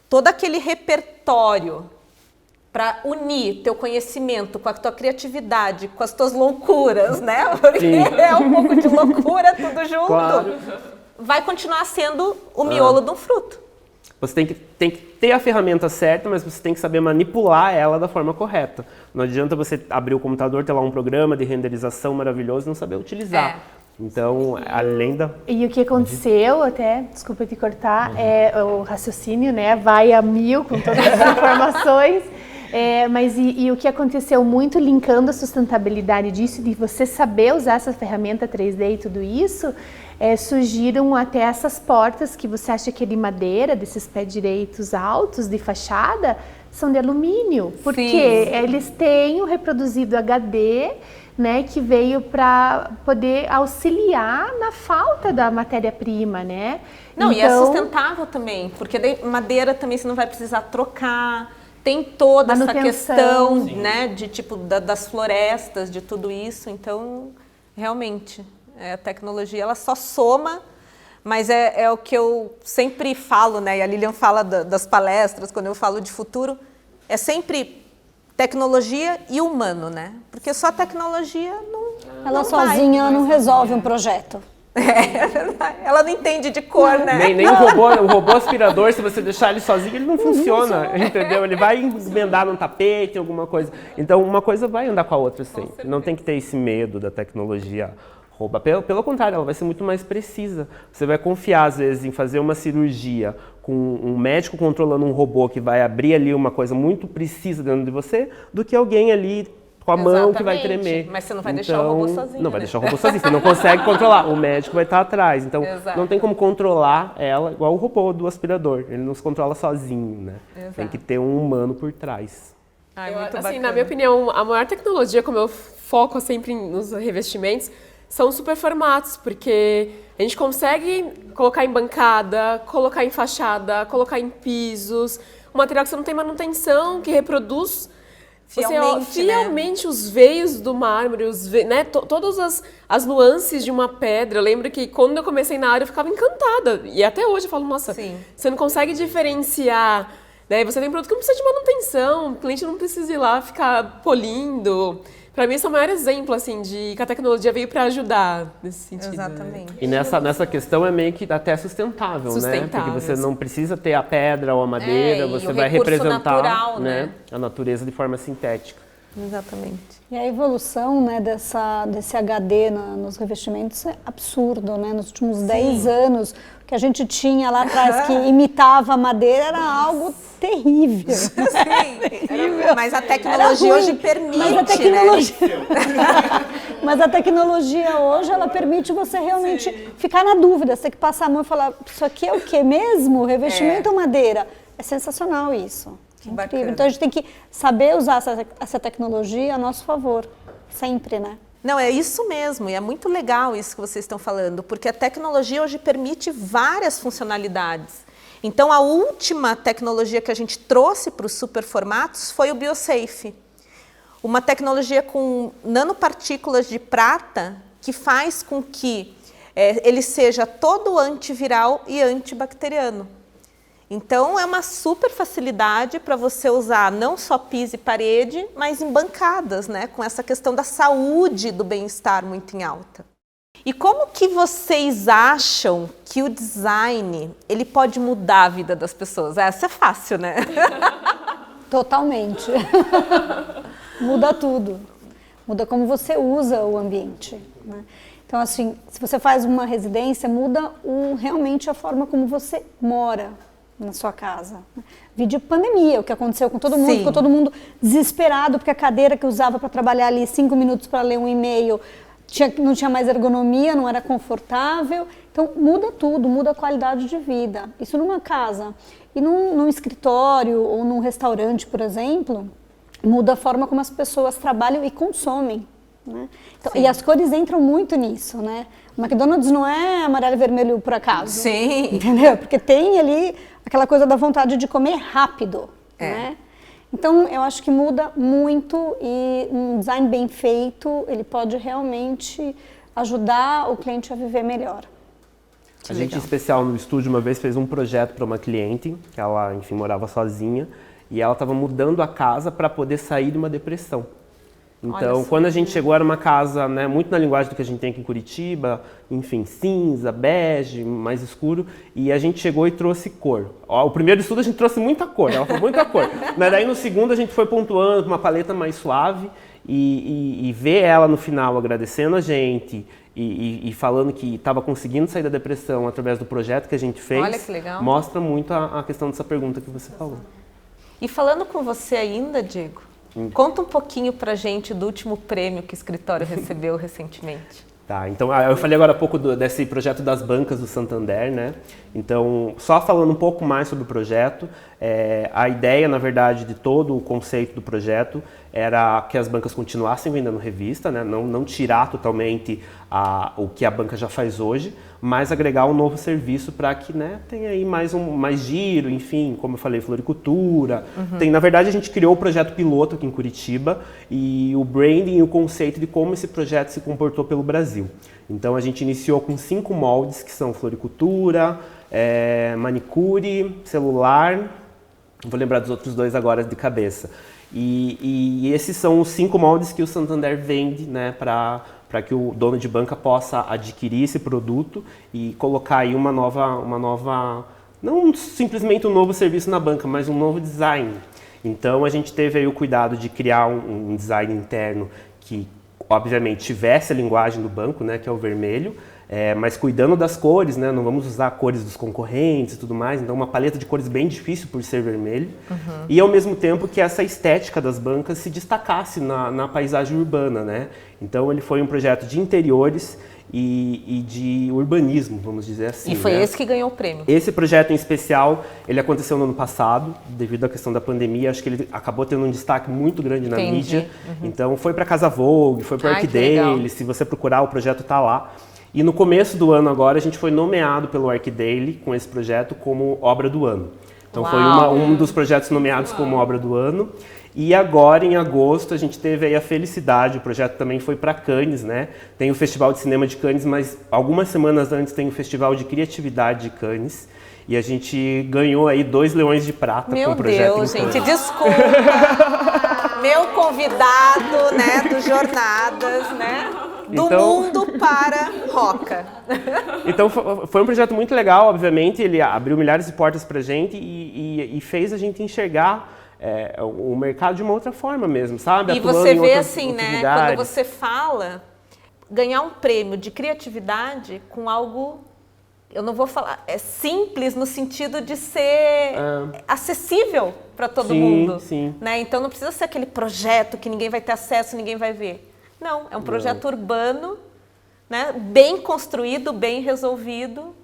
todo aquele repertório para unir teu conhecimento com a tua criatividade, com as tuas loucuras, né? Porque é um pouco de loucura tudo junto. Claro. Vai continuar sendo o miolo de um fruto. Você tem que ter a ferramenta certa, mas você tem que saber manipular ela da forma correta. Não adianta você abrir o computador, ter lá um programa de renderização maravilhoso e não saber utilizar. Então, além da... E o que aconteceu, até, desculpa te cortar, o raciocínio, né, vai a 1000 com todas as informações. Mas o que aconteceu muito linkando a sustentabilidade disso, de você saber usar essa ferramenta 3D e tudo isso, surgiram até essas portas que você acha que é de madeira, desses pés direitos altos de fachada, são de alumínio, porque eles têm o reproduzido HD, né, que veio para poder auxiliar na falta da matéria-prima, né? Não, então... e é sustentável também, porque daí madeira também você não vai precisar trocar. Tem toda essa questão, né, de tipo das florestas, de tudo isso. Então, realmente, a tecnologia ela só soma, mas é o que eu sempre falo, né? E a Lilian fala das palestras, quando eu falo de futuro, é sempre tecnologia e humano, né? Porque só a tecnologia não. Ela sozinha não resolve um projeto. Ela não entende de cor, né? Nem o robô aspirador, se você deixar ele sozinho, ele não funciona, entendeu? Ele vai emendar num tapete, alguma coisa. Então, uma coisa vai andar com a outra sempre. Não tem que ter esse medo da tecnologia roubar. Pelo contrário, ela vai ser muito mais precisa. Você vai confiar, às vezes, em fazer uma cirurgia com um médico controlando um robô que vai abrir ali uma coisa muito precisa dentro de você, do que alguém ali com a mão que vai tremer. Mas você não vai deixar o robô sozinho. Não vai deixar o robô sozinho, você não consegue controlar. O médico vai estar atrás. Então, não tem como controlar ela igual o robô do aspirador. Ele não se controla sozinho, né? Tem que ter um humano por trás. Assim, na minha opinião, a maior tecnologia, como eu foco sempre nos revestimentos, são super formatos, porque a gente consegue colocar em bancada, colocar em fachada, colocar em pisos, um material que você não tem manutenção, que reproduz fielmente os veios do mármore, né, todas as nuances de uma pedra. Eu lembro que quando eu comecei na área eu ficava encantada, e até hoje eu falo, nossa, você não consegue diferenciar, né? Você tem produto que não precisa de manutenção, o cliente não precisa ir lá ficar polindo. Para mim, esse é o maior exemplo, assim, de que a tecnologia veio para ajudar nesse sentido. Exatamente. E nessa questão é meio que até sustentável, né? Porque você não precisa ter a pedra ou a madeira, você vai representar natural, né, a natureza de forma sintética. Exatamente. E a evolução, né, desse HD nos revestimentos é absurdo, né? Nos últimos 10 anos, o que a gente tinha lá atrás que imitava a madeira era algo terrível. Sim, mas a tecnologia hoje permite, Mas a tecnologia hoje, ela permite você realmente ficar na dúvida. Você tem que passar a mão e falar, isso aqui é o que mesmo? Revestimento ou madeira? É sensacional isso. Incrível. Então a gente tem que saber usar essa tecnologia a nosso favor, sempre, né? Não, é isso mesmo, e é muito legal isso que vocês estão falando, porque a tecnologia hoje permite várias funcionalidades. Então a última tecnologia que a gente trouxe para os superformatos foi o BioSafe. Uma tecnologia com nanopartículas de prata que faz com que ele seja todo antiviral e antibacteriano. Então, é uma super facilidade para você usar não só piso e parede, mas em bancadas, né? Com essa questão da saúde e do bem-estar muito em alta. E como que vocês acham que o design ele pode mudar a vida das pessoas? Essa é fácil, né? Totalmente. Muda tudo. Muda como você usa o ambiente, né? Então, assim, se você faz uma residência, muda realmente a forma como você mora na sua casa. Vídeo pandemia, o que aconteceu com todo mundo, ficou todo mundo desesperado porque a cadeira que usava para trabalhar ali 5 minutos para ler um e-mail não tinha mais ergonomia, não era confortável. Então muda tudo, muda a qualidade de vida. Isso numa casa. E num escritório ou num restaurante, por exemplo, muda a forma como as pessoas trabalham e consomem, né? Então, e as cores entram muito nisso, né? O McDonald's não é amarelo e vermelho por acaso. Sim. Entendeu? Porque tem ali aquela coisa da vontade de comer rápido, né? Então, eu acho que muda muito e um design bem feito, ele pode realmente ajudar o cliente a viver melhor. A gente, em especial no estúdio, uma vez fez um projeto para uma cliente, que ela, enfim, morava sozinha, e ela estava mudando a casa para poder sair de uma depressão. Então, quando a gente chegou, era uma casa, né, muito na linguagem do que a gente tem aqui em Curitiba, enfim, cinza, bege, mais escuro, e a gente chegou e trouxe cor. O primeiro estudo a gente trouxe muita cor, ela falou muita cor. Mas daí no segundo a gente foi pontuando uma paleta mais suave e ver ela no final agradecendo a gente e falando que estava conseguindo sair da depressão através do projeto que a gente fez. Olha que legal. Mostra muito a questão dessa pergunta que você falou. E falando com você ainda, Diego, conta um pouquinho pra gente do último prêmio que o escritório recebeu recentemente. Tá, então eu falei agora há pouco desse projeto das bancas do Santander, né? Então, só falando um pouco mais sobre o projeto, a ideia, na verdade, de todo o conceito do projeto era que as bancas continuassem vendendo revista, né? Não tirar totalmente o que a banca já faz hoje, mas agregar um novo serviço para que, né, tenha aí mais giro, enfim, como eu falei, floricultura. Na verdade, a gente criou o projeto piloto aqui em Curitiba e o branding e o conceito de como esse projeto se comportou pelo Brasil. Então, a gente iniciou com 5 moldes, que são floricultura, manicure, celular, vou lembrar dos outros 2 agora de cabeça. E esses são os 5 moldes que o Santander vende, né, para que o dono de banca possa adquirir esse produto e colocar aí uma nova, não simplesmente um novo serviço na banca, mas um novo design. Então a gente teve aí o cuidado de criar um design interno que, obviamente, tivesse a linguagem do banco, né, que é o vermelho, mas cuidando das cores, né, não vamos usar cores dos concorrentes e tudo mais, então uma paleta de cores bem difícil por ser vermelho, e ao mesmo tempo que essa estética das bancas se destacasse na paisagem urbana, né? Então ele foi um projeto de interiores e de urbanismo, vamos dizer assim. E foi né? esse que ganhou o prêmio. Esse projeto em especial, ele aconteceu no ano passado, devido à questão da pandemia. Acho que ele acabou tendo um destaque muito grande na mídia. Então foi para Casa Vogue, foi para o ArcDaily, se você procurar o projeto está lá. E no começo do ano agora a gente foi nomeado pelo ArcDaily com esse projeto como obra do ano. Então foi um dos projetos nomeados como obra do ano. E agora, em agosto, a gente teve aí a felicidade, o projeto também foi para Cannes, né? Tem o Festival de Cinema de Cannes, mas algumas semanas antes tem o Festival de Criatividade de Cannes. E a gente ganhou aí 2 Leões de Prata com o projeto. Meu Deus, gente, desculpa. Meu convidado, né, do Jornadas, né? Do mundo para Roca. Então foi um projeto muito legal, obviamente, ele abriu milhares de portas pra gente e fez a gente enxergar o mercado de uma outra forma mesmo, sabe? E atuando você em vê outros assim, né, lugares. quando você fala, ganhar um prêmio de criatividade com algo, eu não vou falar, é simples no sentido de ser acessível para todo mundo. Sim. Né? Então não precisa ser aquele projeto que ninguém vai ter acesso, ninguém vai ver. Não, é um projeto urbano, né, bem construído, bem resolvido.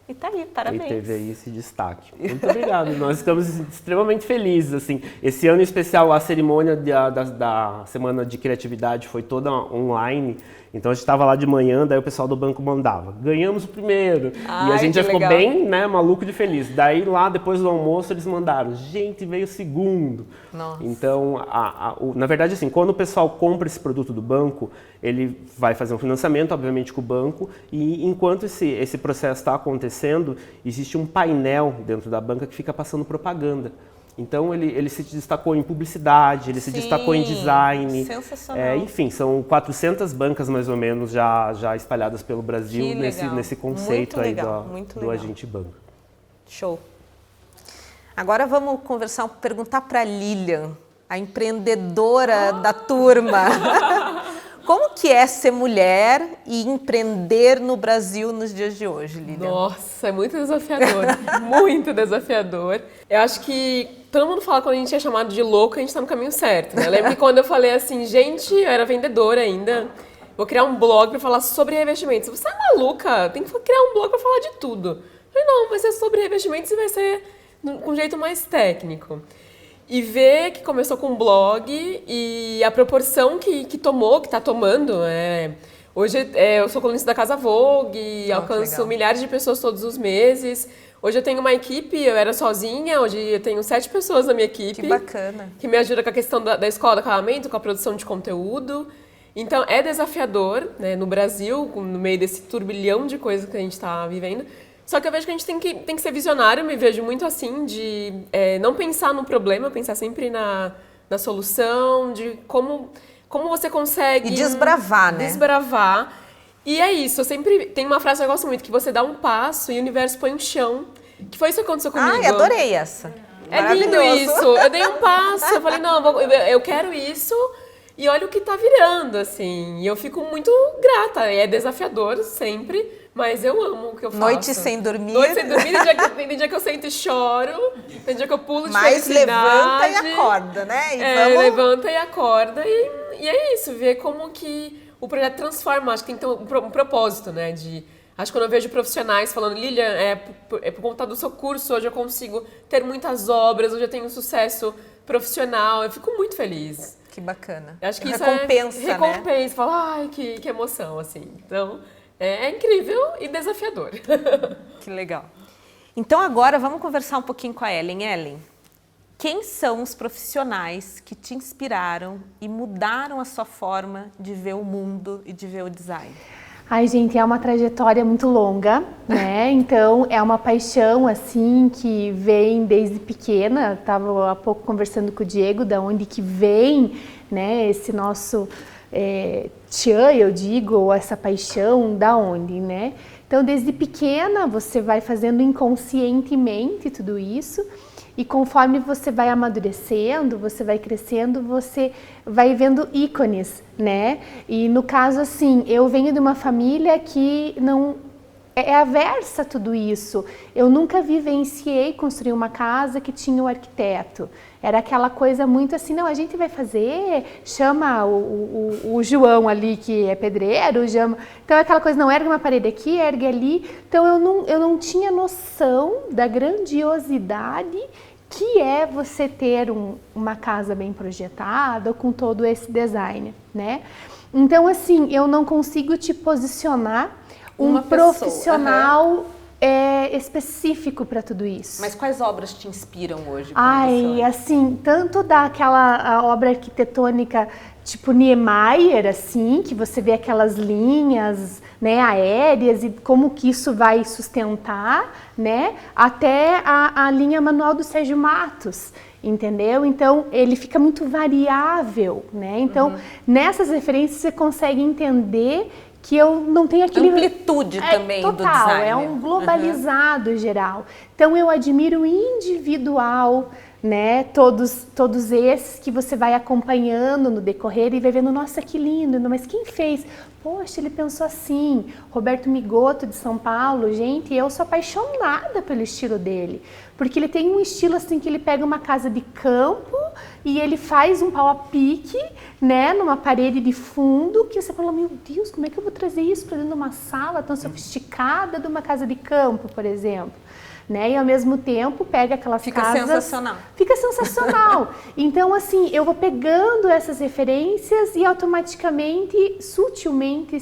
E tá aí, parabéns. E teve aí esse destaque. Muito obrigado. Nós estamos extremamente felizes. Assim. Esse ano em especial, a cerimônia da Semana de Criatividade foi toda online. Então a gente estava lá de manhã, daí o pessoal do banco mandava. Ganhamos o primeiro. E a gente já ficou bem, né, maluco de feliz. Daí lá, depois do almoço, eles mandaram. Gente, veio o segundo. Nossa. Então, na verdade, assim, quando o pessoal compra esse produto do banco, ele vai fazer um financiamento, obviamente, com o banco. E enquanto esse processo está acontecendo, existe um painel dentro da banca que fica passando propaganda. Então ele se destacou em publicidade, ele se destacou em design. Sensacional. Enfim, são 400 bancas mais ou menos já espalhadas pelo Brasil nesse conceito aí do agente banco. Show. Agora vamos perguntar para a Lilian, a empreendedora da turma. Como que é ser mulher e empreender no Brasil nos dias de hoje, Lilian? Nossa, é muito desafiador, muito desafiador. Eu acho que todo mundo fala quando a gente é chamado de louco, a gente tá no caminho certo, né? Eu lembro que quando eu falei assim, gente, eu era vendedora ainda, vou criar um blog para falar sobre revestimentos. Você é maluca? Tem que criar um blog para falar de tudo. Eu falei, não, vai ser sobre revestimentos e vai ser com um jeito mais técnico. E ver que começou com um blog e a proporção que tomou, que está tomando. Hoje eu sou colunista da Casa Vogue, alcanço milhares de pessoas todos os meses. Hoje eu tenho uma equipe, eu era sozinha, hoje eu tenho 7 pessoas na minha equipe. Que bacana. Que me ajuda com a questão da escola do acabamento, com a produção de conteúdo. Então é desafiador, né, no Brasil, no meio desse turbilhão de coisas que a gente está vivendo. Só que eu vejo que a gente tem que ser visionário, eu me vejo muito assim, de não pensar no problema, pensar sempre na solução, de como você consegue... E desbravar, né? Desbravar. E é isso, eu sempre... Tem uma frase que eu gosto muito, que você dá um passo e o universo põe um chão. Que foi isso que aconteceu comigo. Ai, adorei essa. É lindo isso. Eu dei um passo, eu falei, não, eu quero isso... E olha o que tá virando, assim. E eu fico muito grata. É desafiador sempre, mas eu amo o que eu faço. Noite sem dormir. Noite sem dormir. Tem dia que eu sento e choro. Tem dia que eu pulo de mas felicidade. Levanta e acorda, né? E levanta e acorda. E é isso, ver como que o projeto transforma. Acho que tem que ter um propósito, né? Acho que quando eu vejo profissionais falando, Lilian, por conta do seu curso, hoje eu consigo ter muitas obras, hoje eu tenho um sucesso profissional. Eu fico muito feliz. Que bacana. Acho que recompensa, isso recompensa, fala, ai, que emoção, assim. Então, é incrível e desafiador. Que legal. Então agora vamos conversar um pouquinho com a Ellen. Ellen, quem são os profissionais que te inspiraram e mudaram a sua forma de ver o mundo e de ver o design? Ai, gente, é uma trajetória muito longa, né? Então, é uma paixão, assim, que vem desde pequena. Estava há pouco conversando com o Diego, da onde que vem, né, esse nosso tchan, eu digo, ou essa paixão, da onde, né? Então, desde pequena, você vai fazendo inconscientemente tudo isso. E conforme você vai amadurecendo, você vai crescendo, você vai vendo ícones, né? E no caso, assim, eu venho de uma família que é aversa a tudo isso. Eu nunca vivenciei construir uma casa que tinha um arquiteto. Era aquela coisa muito assim, não, a gente vai fazer, chama o João ali que é pedreiro, chama... Então é aquela coisa, não, ergue uma parede aqui, ergue ali. Então eu não tinha noção da grandiosidade que é você ter uma casa bem projetada com todo esse design, né? Então assim, eu não consigo te posicionar um profissional específico para tudo isso. Mas quais obras te inspiram hoje? Ai, assim, tanto daquela obra arquitetônica tipo Niemeyer, assim, que você vê aquelas linhas, né, aéreas e como que isso vai sustentar, né, até a linha manual do Sérgio Matos, entendeu? Então, ele fica muito variável, né? Então, nessas referências você consegue entender que eu não tenho aquele... amplitude também total, do design. É um globalizado geral. Então eu admiro o individual, né? Todos esses que você vai acompanhando no decorrer e vai vendo, nossa, que lindo, mas quem fez? Poxa, ele pensou assim. Roberto Migotto, de São Paulo, gente, eu sou apaixonada pelo estilo dele. Porque ele tem um estilo assim que ele pega uma casa de campo e ele faz um pau a pique, né, numa parede de fundo, que você fala, meu Deus, como é que eu vou trazer isso para dentro de uma sala tão sofisticada de uma casa de campo, por exemplo? Né? E ao mesmo tempo pega aquelas casas... Fica sensacional. Fica sensacional. Então, assim, eu vou pegando essas referências e automaticamente, sutilmente,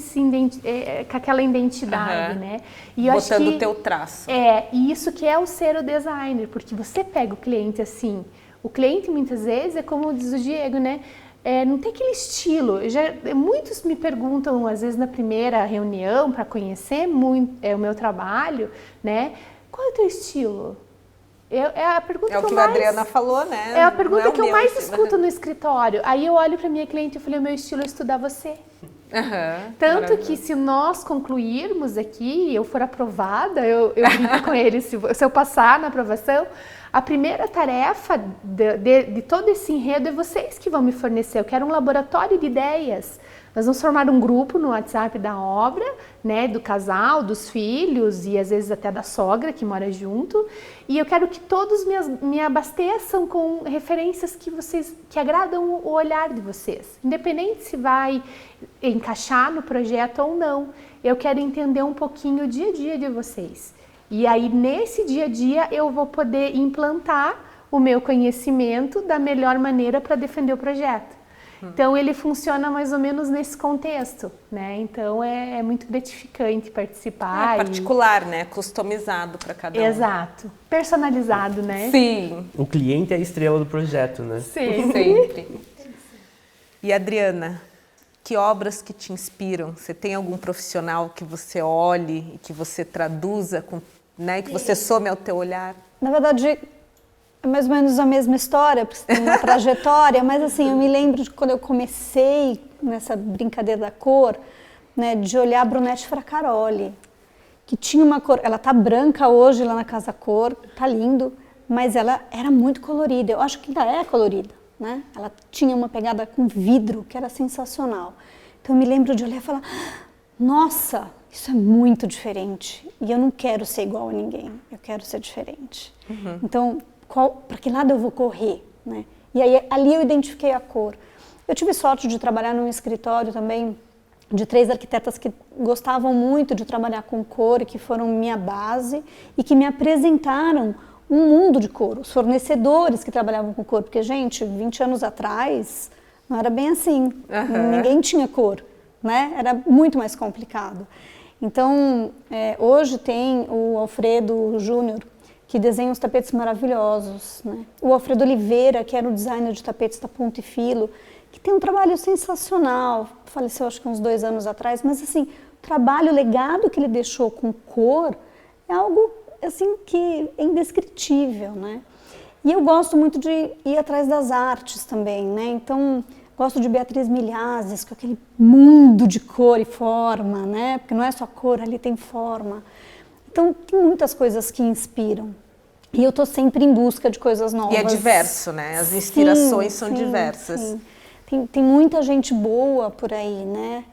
com aquela identidade, né? E eu botando acho que o teu traço. E isso que é o ser o designer, porque você pega o cliente assim. O cliente, muitas vezes, é como diz o Diego, né? Não tem aquele estilo. Muitos me perguntam, às vezes, na primeira reunião, para conhecer o meu trabalho, né? Qual é o teu estilo? É a pergunta é o que a Adriana falou, né? É a pergunta que eu mais escuto no escritório. Aí eu olho para minha cliente e falei, o meu estilo é estudar você. Tanto que se nós concluirmos aqui, eu for aprovada, eu brinco com ele, se eu passar na aprovação, a primeira tarefa de todo esse enredo é vocês que vão me fornecer. Eu quero um laboratório de ideias. Nós vamos formar um grupo no WhatsApp da obra, né, do casal, dos filhos e às vezes até da sogra que mora junto. E eu quero que todos me abasteçam com referências que agradam o olhar de vocês. Independente se vai encaixar no projeto ou não. Eu quero entender um pouquinho o dia a dia de vocês. E aí nesse dia a dia eu vou poder implantar o meu conhecimento da melhor maneira para defender o projeto. Então ele funciona mais ou menos nesse contexto, né? Então é muito gratificante participar. É particular, né? Customizado para cada um. Exato. Personalizado, né? Sim. O cliente é a estrela do projeto, né? Sim, sempre. E Adriana, que obras que te inspiram? Você tem algum profissional que você olhe e que você traduza, né? Que você some ao teu olhar? Na verdade, é mais ou menos a mesma história, porque tem uma trajetória, mas assim, eu me lembro de quando eu comecei nessa brincadeira da cor, né, de olhar a Brunete Fracaroli, que tinha uma cor, ela tá branca hoje lá na Casa Cor, tá lindo, mas ela era muito colorida, eu acho que ainda é colorida, né? Ela tinha uma pegada com vidro que era sensacional. Então eu me lembro de olhar e falar, nossa, isso é muito diferente, e eu não quero ser igual a ninguém, eu quero ser diferente. Então, para que lado eu vou correr, né? E aí ali eu identifiquei a cor. Eu tive sorte de trabalhar num escritório também de 3 arquitetas que gostavam muito de trabalhar com cor e que foram minha base e que me apresentaram um mundo de cor, os fornecedores que trabalhavam com cor, porque, gente, 20 anos atrás não era bem assim, ninguém tinha cor, né? Era muito mais complicado. Então, hoje tem o Alfredo Júnior, que desenha uns tapetes maravilhosos, né? O Alfredo Oliveira, que era o designer de tapetes da Ponto e Filo, que tem um trabalho sensacional, faleceu acho que uns 2 anos atrás, mas assim, o trabalho, o legado que ele deixou com cor é algo assim que é indescritível, né? E eu gosto muito de ir atrás das artes também, né? Então, gosto de Beatriz Milhazes, com aquele mundo de cor e forma, né? Porque não é só cor, ali tem forma. Então, tem muitas coisas que inspiram. E eu estou sempre em busca de coisas novas. E é diverso, né? As inspirações são diversas. Sim. Tem muita gente boa por aí, né?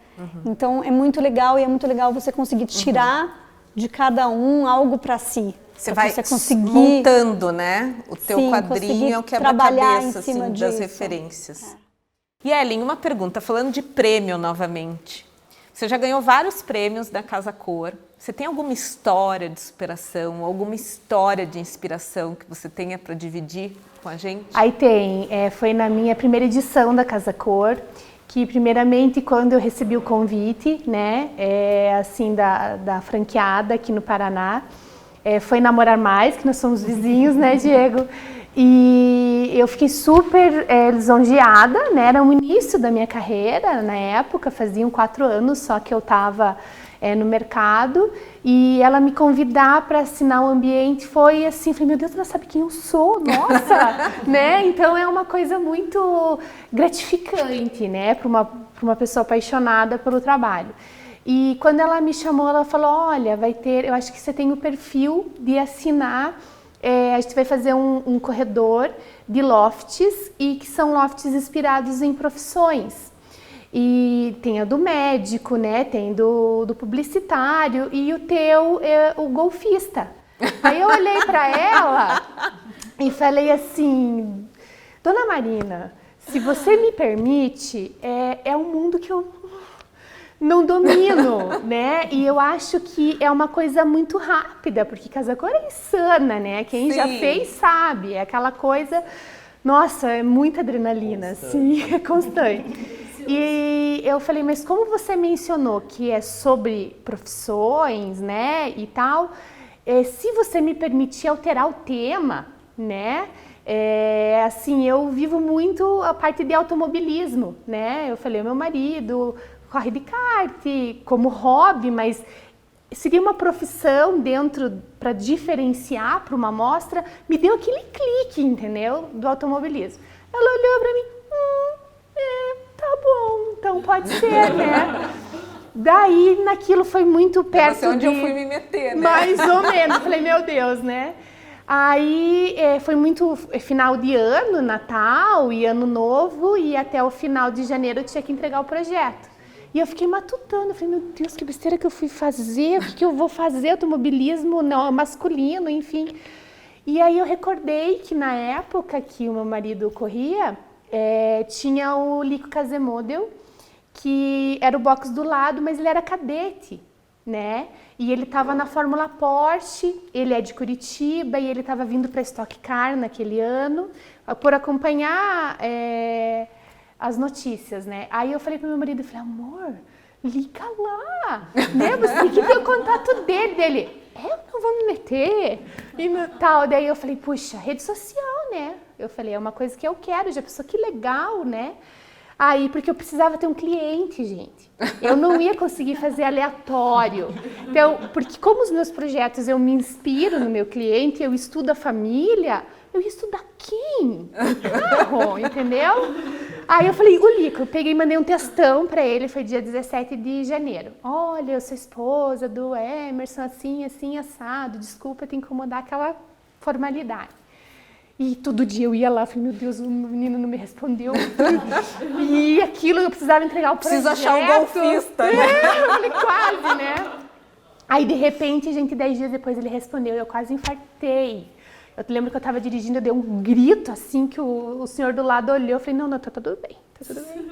Então, é muito legal e é muito legal você conseguir tirar de cada um algo para si. Você vai conseguir montando, né? O teu quadrinho é o trabalhar quebra-cabeça em cima assim, das disso. referências. E Ellen, uma pergunta, falando de prêmio novamente. Você já ganhou vários prêmios da Casa Cor. Você tem alguma história de superação, alguma história de inspiração que você tenha para dividir com a gente? Aí tem, foi na minha primeira edição da Casa Cor, que primeiramente quando eu recebi o convite, né, assim, da franqueada aqui no Paraná, foi Namorar Mais, que nós somos vizinhos, né, Diego? E eu fiquei super lisonjeada, né? Era o início da minha carreira na época, faziam 4 anos só que eu estava no mercado, e ela me convidar para assinar o ambiente foi assim, falei, meu Deus, ela sabe quem eu sou, nossa, né? Então é uma coisa muito gratificante, né, para uma pessoa apaixonada pelo trabalho. E quando ela me chamou, ela falou, olha, eu acho que você tem o perfil de assinar, a gente vai fazer um corredor de lofts, e que são lofts inspirados em profissões. E tem a do médico, né? Tem do publicitário, e o teu é o golfista. Aí eu olhei para ela e falei assim, Dona Marina, se você me permite, é um mundo que eu não domino, né? E eu acho que é uma coisa muito rápida, porque Casa Cor é insana, né? Quem já fez sabe, é aquela coisa, nossa, é muita adrenalina, assim, é constante. E eu falei, mas como você mencionou que é sobre profissões, né, e tal, se você me permitir alterar o tema, né, assim, eu vivo muito a parte de automobilismo, né? Eu falei, o meu marido corre de kart como hobby, mas seria uma profissão dentro para diferenciar para uma amostra, me deu aquele clique, entendeu? Do automobilismo. Ela olhou para mim, tá bom, então pode ser, né? Daí, naquilo foi muito perto de onde eu fui me meter, né? Mais ou menos, falei, meu Deus, né? Aí foi muito final de ano, Natal e Ano Novo, e até o final de janeiro eu tinha que entregar o projeto. E eu fiquei matutando, falei, meu Deus, que besteira que eu fui fazer, o que eu vou fazer, automobilismo não, masculino, enfim. E aí eu recordei que na época que o meu marido corria, tinha o Lico Casemodel, que era o box do lado, mas ele era cadete, né? E ele estava na Fórmula Porsche, ele é de Curitiba e ele estava vindo para Stock Car naquele ano, por acompanhar as notícias, né? Aí eu falei pro meu marido, falei, amor, liga lá, né? Você tem que ter o contato dele. Eu não vou me meter e no tal. Daí eu falei, puxa, rede social, né? Eu falei, é uma coisa que eu quero, já pensou que legal, né? Aí, porque eu precisava ter um cliente, gente. Eu não ia conseguir fazer aleatório. Então, porque como os meus projetos eu me inspiro no meu cliente, eu estudo a família, eu ia estudar quem? Carro, entendeu? Aí eu falei, o Lico, eu peguei e mandei um textão pra ele, foi dia 17 de janeiro. Olha, eu sou esposa do Emerson, assim, assim, assado, desculpa te incomodar, aquela formalidade. E todo dia eu ia lá, falei, meu Deus, o menino não me respondeu. E aquilo, eu precisava entregar o projeto. Preciso achar um golfista, né? Eu falei, quase, né? Aí, de repente, gente, 10 dias depois ele respondeu, eu quase infartei. Eu lembro que eu estava dirigindo, eu dei um grito, assim, que o senhor do lado olhou. Eu falei, não, tá tudo bem, tá tudo bem.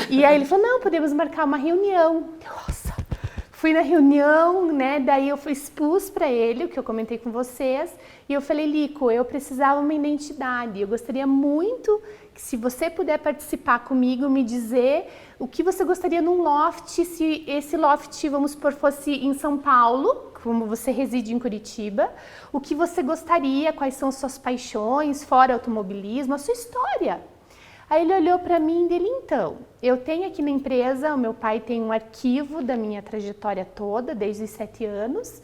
E aí ele falou, não, podemos marcar uma reunião. Nossa, fui na reunião, né, daí eu expus para ele o que eu comentei com vocês. E eu falei, Lico, eu precisava uma identidade. Eu gostaria muito que, se você puder participar comigo, me dizer o que você gostaria num loft, se esse loft, vamos supor, fosse em São Paulo, como você reside em Curitiba, o que você gostaria, quais são suas paixões, fora automobilismo, a sua história. Aí ele olhou para mim e dele, então, eu tenho aqui na empresa, o meu pai tem um arquivo da minha trajetória toda, desde os 7 anos,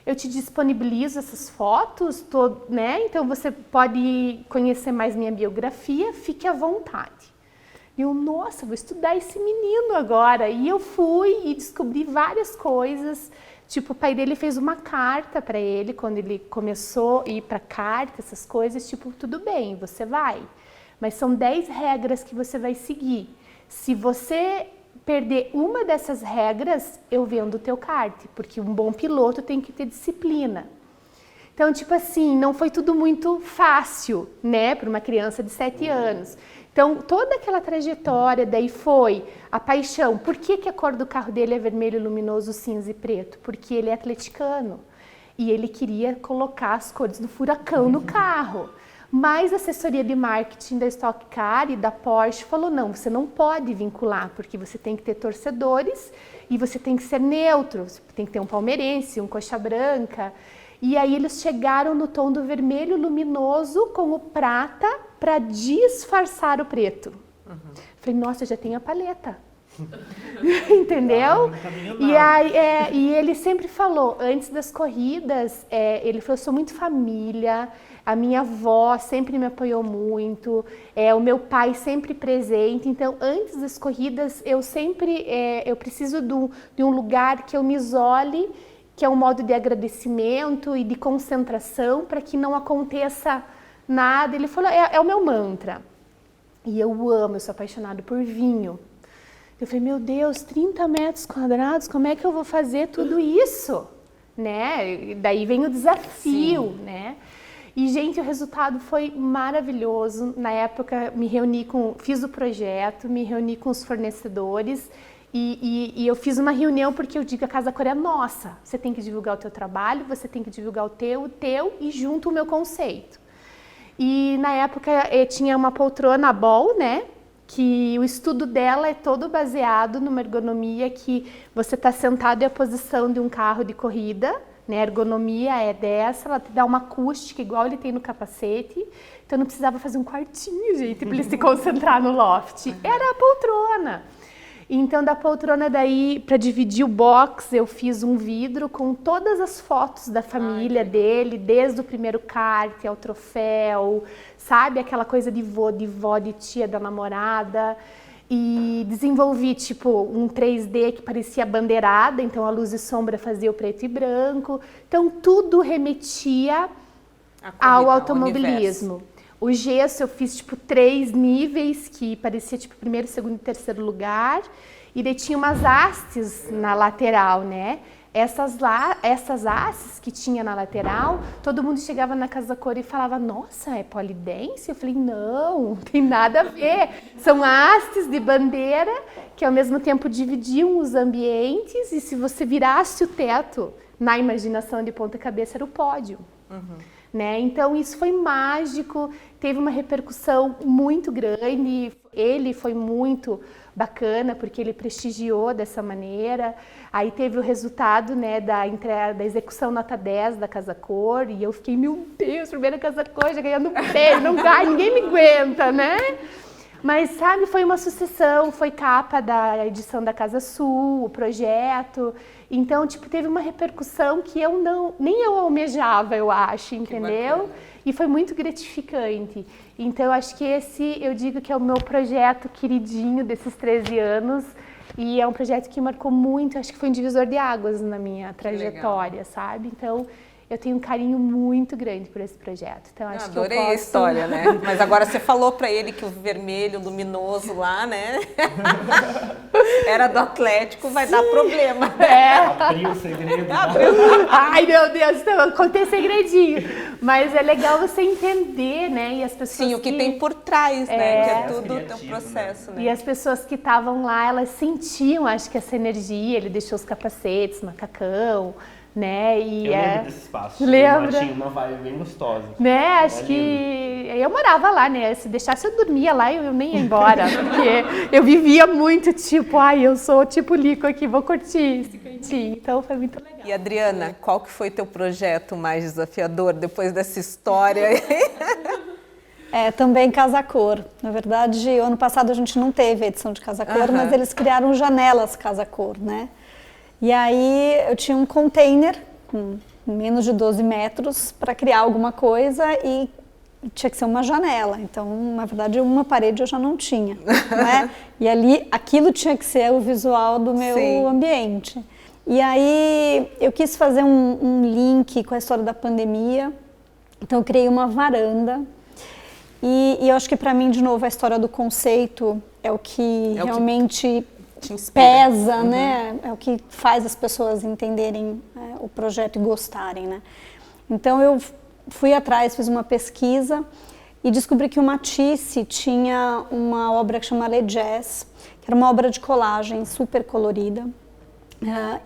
eu te disponibilizo essas fotos, né? Então você pode conhecer mais minha biografia, fique à vontade. E eu, nossa, vou estudar esse menino agora. E eu fui e descobri várias coisas. Tipo, o pai dele fez uma carta para ele quando ele começou a ir para carta, essas coisas. Tipo, tudo bem, você vai. Mas são 10 regras que você vai seguir. Se você perder uma dessas regras, eu vendo o teu kart, porque um bom piloto tem que ter disciplina. Então, tipo assim, não foi tudo muito fácil, né, para uma criança de 7 anos. Então, toda aquela trajetória daí foi a paixão. Por que a cor do carro dele é vermelho, luminoso, cinza e preto? Porque ele é atleticano e ele queria colocar as cores do furacão no carro. Mas a assessoria de marketing da Stock Car e da Porsche falou, não, você não pode vincular, porque você tem que ter torcedores e você tem que ser neutro, você tem que ter um palmeirense, um coxa branca. E aí eles chegaram no tom do vermelho luminoso com o prata para disfarçar o preto. Falei, nossa, já tem a paleta. Entendeu? E ele sempre falou, antes das corridas, ele falou, eu sou muito família, a minha avó sempre me apoiou muito, o meu pai sempre presente, então antes das corridas eu preciso de um lugar que eu me isole, que é um modo de agradecimento e de concentração para que não aconteça nada. Ele falou, é o meu mantra. E eu sou apaixonada por vinho. Eu falei, meu Deus, 30 metros quadrados, como é que eu vou fazer tudo isso? Né? E daí vem o desafio, né? E, gente, o resultado foi maravilhoso. Na época, fiz o projeto, me reuni com os fornecedores e eu fiz uma reunião porque eu digo, a Casa Cor é nossa. Você tem que divulgar o teu trabalho, você tem que divulgar o teu e junto o meu conceito. E, na época, tinha uma poltrona Ball, né? Que o estudo dela é todo baseado numa ergonomia que você está sentado em a posição de um carro de corrida, né? A ergonomia é dessa, ela te dá uma acústica igual ele tem no capacete, então não precisava fazer um quartinho, gente, para ele se concentrar no loft. Era a poltrona. Então, da poltrona daí, para dividir o box, eu fiz um vidro com todas as fotos da família dele, desde o primeiro kart ao troféu, sabe? Aquela coisa de vô, de vó, de tia, da namorada. E desenvolvi, tipo, um 3D que parecia bandeirada, então a luz e sombra fazia o preto e branco. Então, tudo remetia ao automobilismo. O gesso eu fiz, tipo, 3 níveis, que parecia, tipo, primeiro, segundo e terceiro lugar. E daí tinha umas hastes na lateral, né? Essas hastes que tinha na lateral, todo mundo chegava na Casa Cor e falava, nossa, é polidense? Eu falei, não tem nada a ver. São hastes de bandeira que, ao mesmo tempo, dividiam os ambientes. E se você virasse o teto, na imaginação de ponta cabeça, era o pódio. Né? Então, isso foi mágico, teve uma repercussão muito grande, ele foi muito bacana, porque ele prestigiou dessa maneira. Aí teve o resultado, né, da execução nota 10 da Casa Cor, e eu fiquei, meu Deus, primeira Casa Cor, já ganhando prêmio, não cai, ninguém me aguenta, né? Mas, sabe, foi uma sucessão, foi capa da edição da Casa Sul, o projeto. Então, tipo, teve uma repercussão que nem eu almejava, eu acho, entendeu? E foi muito gratificante. Então, eu acho que eu digo que é o meu projeto queridinho desses 13 anos. E é um projeto que marcou muito, acho que foi um divisor de águas na minha trajetória, sabe? Então, eu tenho um carinho muito grande por esse projeto. Então, acho que eu posso... a história, né? Mas agora você falou para ele que o vermelho luminoso lá, né? Era do Atlético, vai dar problema. Abriu o segredo. Ai, meu Deus, então, contei segredinho. Mas é legal você entender, né? E as pessoas Sim, o que tem por trás, né? Que é tudo um processo, né? E as pessoas que estavam lá, elas sentiam, acho que essa energia. Ele deixou os capacetes, macacão, né? E eu lembro desse espaço. Lembra? Tinha uma vibe bem gostosa. Né? Acho que eu morava lá, né? Se deixasse eu dormia lá e eu nem ia embora, porque eu vivia muito tipo, eu sou tipo Lico aqui, vou curtir esse cantinho. Então foi muito legal. E Adriana, qual que foi teu projeto mais desafiador depois dessa história? Também Casa Cor. Na verdade, ano passado a gente não teve a edição de Casa Cor, mas eles criaram janelas Casa Cor, né? E aí eu tinha um container com menos de 12 metros para criar alguma coisa e tinha que ser uma janela. Então, na verdade, uma parede eu já não tinha, né? E ali, aquilo tinha que ser o visual do meu ambiente. E aí eu quis fazer um link com a história da pandemia. Então, eu criei uma varanda. E eu acho que, para mim, de novo, a história do conceito é o que realmente te inspira. Pesa, né? É o que faz as pessoas entenderem o projeto e gostarem, né? Então eu fui atrás, fiz uma pesquisa e descobri que o Matisse tinha uma obra que chama Le Jazz, que era uma obra de colagem super colorida,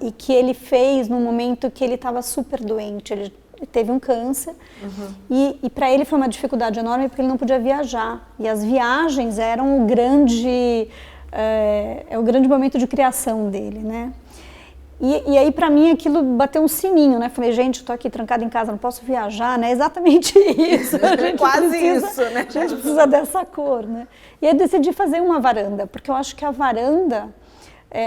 e que ele fez no momento que ele estava super doente. Ele teve um câncer e para ele foi uma dificuldade enorme porque ele não podia viajar. E as viagens eram o grande momento de criação dele, né? E aí para mim aquilo bateu um sininho, né? Falei, gente, estou aqui trancada em casa, não posso viajar, né? É exatamente isso. Quase isso, né? A gente precisa dessa cor, né? E aí decidi fazer uma varanda, porque eu acho que a varanda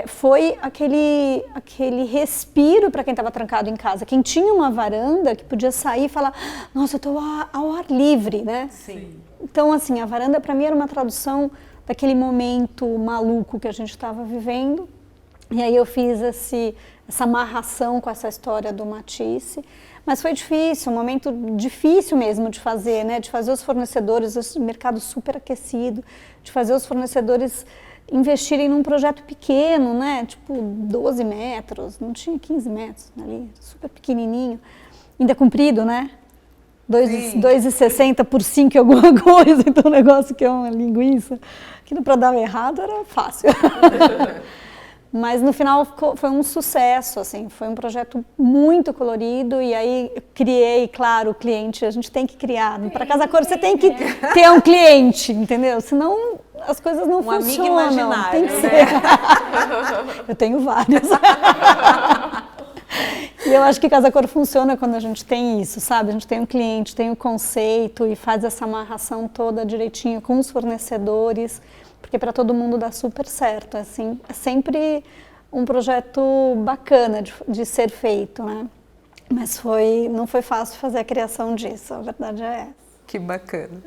foi aquele respiro para quem estava trancado em casa. Quem tinha uma varanda que podia sair e falar, nossa, eu estou ao ar livre, né? Sim. Então, assim, a varanda para mim era uma tradução daquele momento maluco que a gente estava vivendo. E aí eu fiz essa amarração com essa história do Matisse. Mas foi difícil, um momento difícil mesmo de fazer, né? De fazer os fornecedores, esse mercado super aquecido, de fazer os fornecedores investirem num projeto pequeno, né? Tipo 12 metros, não tinha 15 metros ali, super pequenininho, ainda comprido, né? 2,60 por 5 e alguma coisa, então um negócio que é uma linguiça, aquilo para dar errado era fácil. Mas no final foi um sucesso, assim, foi um projeto muito colorido e aí eu criei, claro, o cliente, a gente tem que criar, para Casa Cor você tem que ter um cliente, entendeu? Senão as coisas não funcionam. Amigo imaginário, tem que ser. Eu tenho vários. E eu acho que Casa Cor funciona quando a gente tem isso, sabe? A gente tem um cliente, tem o conceito e faz essa amarração toda direitinho com os fornecedores, porque para todo mundo dá super certo, assim, é sempre um projeto bacana de ser feito, né? Mas não foi fácil fazer a criação disso, a verdade é essa. Que bacana.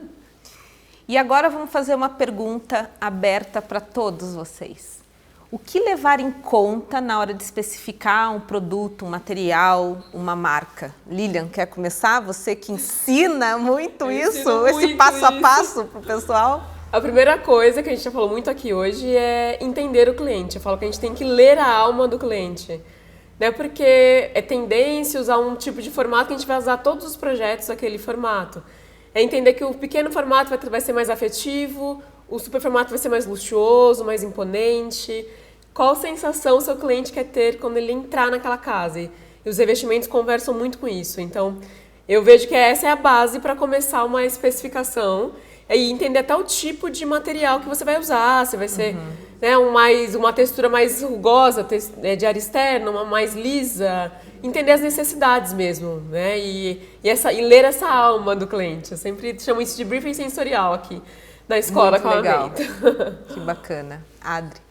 E agora vamos fazer uma pergunta aberta para todos vocês. O que levar em conta na hora de especificar um produto, um material, uma marca? Lilian, quer começar? Você que ensina muito isso, esse passo a passo para o pessoal? A primeira coisa que a gente já falou muito aqui hoje é entender o cliente. Eu falo que a gente tem que ler a alma do cliente. Não é porque é tendência usar um tipo de formato que a gente vai usar todos os projetos daquele formato. É entender que o pequeno formato vai ser mais afetivo, o super formato vai ser mais luxuoso, mais imponente. Qual sensação o seu cliente quer ter quando ele entrar naquela casa? E os revestimentos conversam muito com isso. Então, eu vejo que essa é a base para começar uma especificação e entender até o tipo de material que você vai usar, se vai ser né, uma textura mais rugosa, de ar externo, uma mais lisa, entender as necessidades mesmo, né? E ler essa alma do cliente. Eu sempre chamo isso de briefing sensorial aqui na escola. Muito legal. Que bacana. Adri?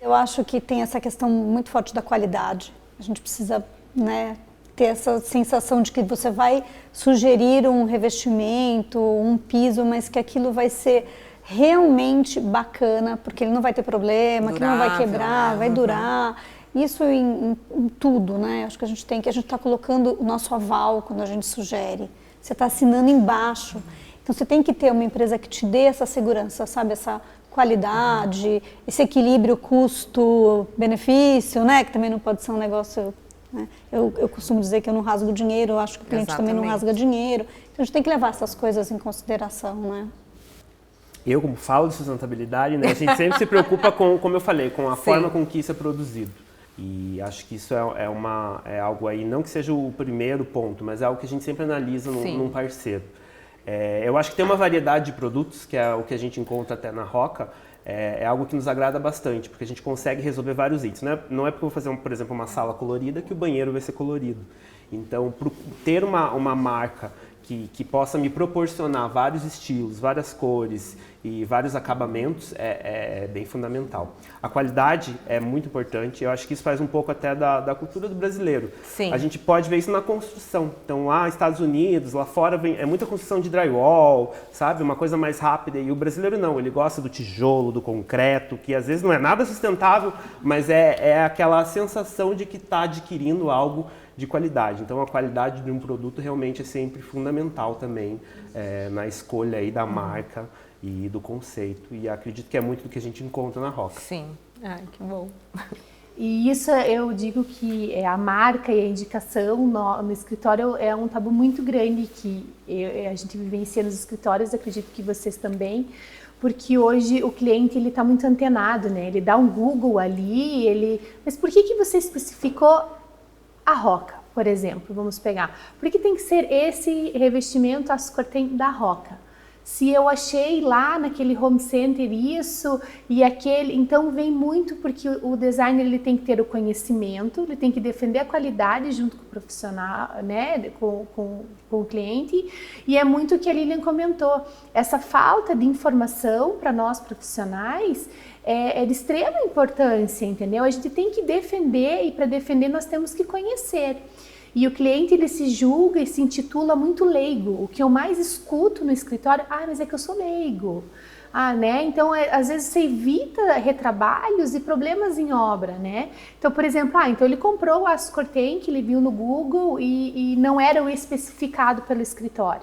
Eu acho que tem essa questão muito forte da qualidade. A gente precisa, né, ter essa sensação de que você vai sugerir um revestimento, um piso, mas que aquilo vai ser realmente bacana, porque ele não vai ter problema, que não vai quebrar, vai durar. Isso em tudo, né? Acho que a gente está colocando o nosso aval quando a gente sugere. Você está assinando embaixo. Então você tem que ter uma empresa que te dê essa segurança, sabe? Essa qualidade, esse equilíbrio custo-benefício, né? Que também não pode ser um negócio... Né? Eu costumo dizer que eu não rasgo dinheiro, eu acho que o cliente também não rasga dinheiro. Então a gente tem que levar essas coisas em consideração, né? Eu, como falo de sustentabilidade, né, a gente sempre se preocupa com, como eu falei, com a forma com que isso é produzido. E acho que isso é algo aí, não que seja o primeiro ponto, mas é algo que a gente sempre analisa num parceiro. Eu acho que tem uma variedade de produtos, que é o que a gente encontra até na Roca, é algo que nos agrada bastante, porque a gente consegue resolver vários itens. Não é porque eu vou fazer, por exemplo, uma sala colorida que o banheiro vai ser colorido. Então, ter uma marca que possa me proporcionar vários estilos, várias cores e vários acabamentos é bem fundamental. A qualidade é muito importante, eu acho que isso faz um pouco até da cultura do brasileiro. Sim. A gente pode ver isso na construção. Então, lá nos Estados Unidos, lá fora, é muita construção de drywall, sabe? Uma coisa mais rápida. E o brasileiro não, ele gosta do tijolo, do concreto, que às vezes não é nada sustentável, mas é aquela sensação de que está adquirindo algo de qualidade. Então, a qualidade de um produto realmente é sempre fundamental também na escolha aí da marca e do conceito. E acredito que é muito do que a gente encontra na Roca. Sim. Ai, que bom. E isso eu digo que a marca e a indicação no escritório é um tabu muito grande que a gente vivencia nos escritórios, acredito que vocês também, porque hoje o cliente ele está muito antenado, né? Ele dá um Google ali, mas por que você especificou a Roca, por exemplo? Vamos pegar. Por que tem que ser esse revestimento Ascortem da Roca? Se eu achei lá naquele home center isso e aquele, então vem muito porque o designer ele tem que ter o conhecimento, ele tem que defender a qualidade junto com o profissional, né, com o cliente, e é muito o que a Lilian comentou, essa falta de informação para nós profissionais é de extrema importância, entendeu? A gente tem que defender e para defender nós temos que conhecer. E o cliente ele se julga e se intitula muito leigo. O que eu mais escuto no escritório, mas é que eu sou leigo. Né? Então, às vezes você evita retrabalhos e problemas em obra, né? Então, por exemplo, então ele comprou o Ascortem que ele viu no Google e não era o especificado pelo escritório.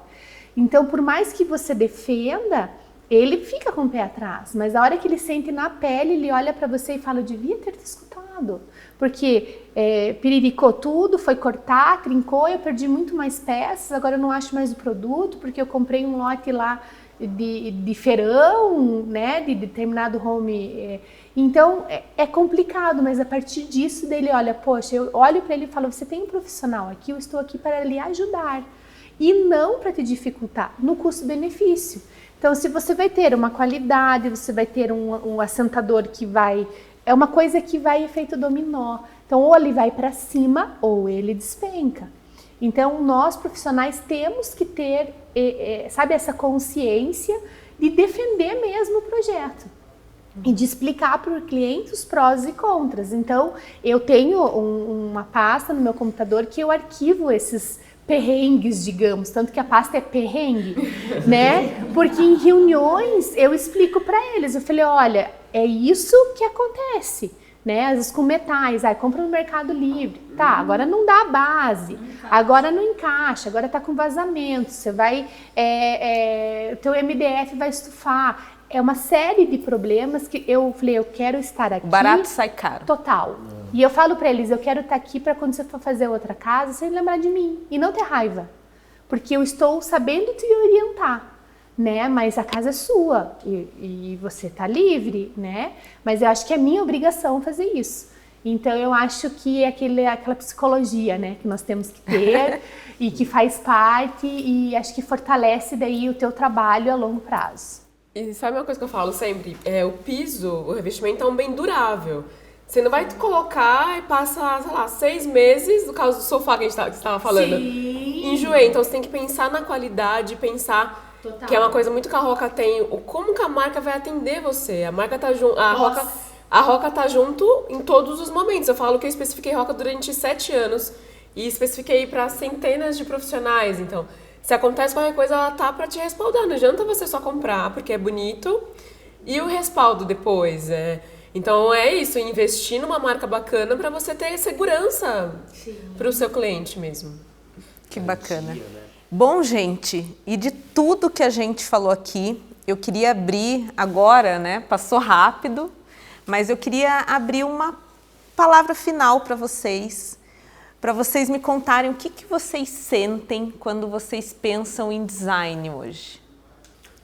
Então, por mais que você defenda, ele fica com o pé atrás, mas a hora que ele sente na pele, ele olha para você e fala, eu devia ter te escutado, porque piriricou tudo, foi cortar, trincou, eu perdi muito mais peças, agora eu não acho mais o produto, porque eu comprei um lote lá de feirão, né, de determinado home. Então, é complicado, mas a partir disso, dele olha, poxa, eu olho para ele e falo, você tem um profissional aqui, eu estou aqui para lhe ajudar, e não para te dificultar, no custo-benefício. Então, se você vai ter uma qualidade, você vai ter um assentador que vai... É uma coisa que vai efeito dominó. Então, ou ele vai para cima, ou ele despenca. Então, nós profissionais temos que ter, sabe, essa consciência de defender mesmo o projeto. E de explicar para o cliente os prós e contras. Então, eu tenho uma pasta no meu computador que eu arquivo esses perrengues, digamos, tanto que a pasta é perrengue, né? Porque em reuniões eu explico para eles, eu falei, olha, é isso que acontece, né? Às vezes com metais, compra no Mercado Livre, tá, agora não dá a base, agora não encaixa, agora tá com vazamento, você vai, o teu MDF vai estufar, é uma série de problemas que eu falei, eu quero estar aqui. O barato sai caro. Total. E eu falo para eles, eu quero estar aqui para quando você for fazer outra casa, você lembrar de mim e não ter raiva. Porque eu estou sabendo te orientar, né? Mas a casa é sua e você está livre, né? Mas eu acho que é minha obrigação fazer isso. Então eu acho que é aquela psicologia, né? Que nós temos que ter e que faz parte e acho que fortalece daí o teu trabalho a longo prazo. E sabe uma coisa que eu falo sempre? O piso, o revestimento é um bem durável. Você não vai colocar e passa, sei lá, 6 meses, no caso do sofá que a gente estava falando. Sim. Enjoei. Então você tem que pensar na qualidade, pensar Total. Que é uma coisa muito que a Roca tem, como que a marca vai atender você. A marca tá junto, a Roca tá junto em todos os momentos. Eu falo que eu especifiquei Roca durante 7 anos e especifiquei para centenas de profissionais. Então, se acontece qualquer coisa, ela tá para te respaldar. Não adianta você só comprar porque é bonito e o respaldo depois. Então é isso, investir numa marca bacana para você ter segurança para o seu cliente mesmo. Que bacana. Bom, gente, e de tudo que a gente falou aqui, eu queria abrir agora, né? Passou rápido, mas eu queria abrir uma palavra final para vocês me contarem o que vocês sentem quando vocês pensam em design hoje.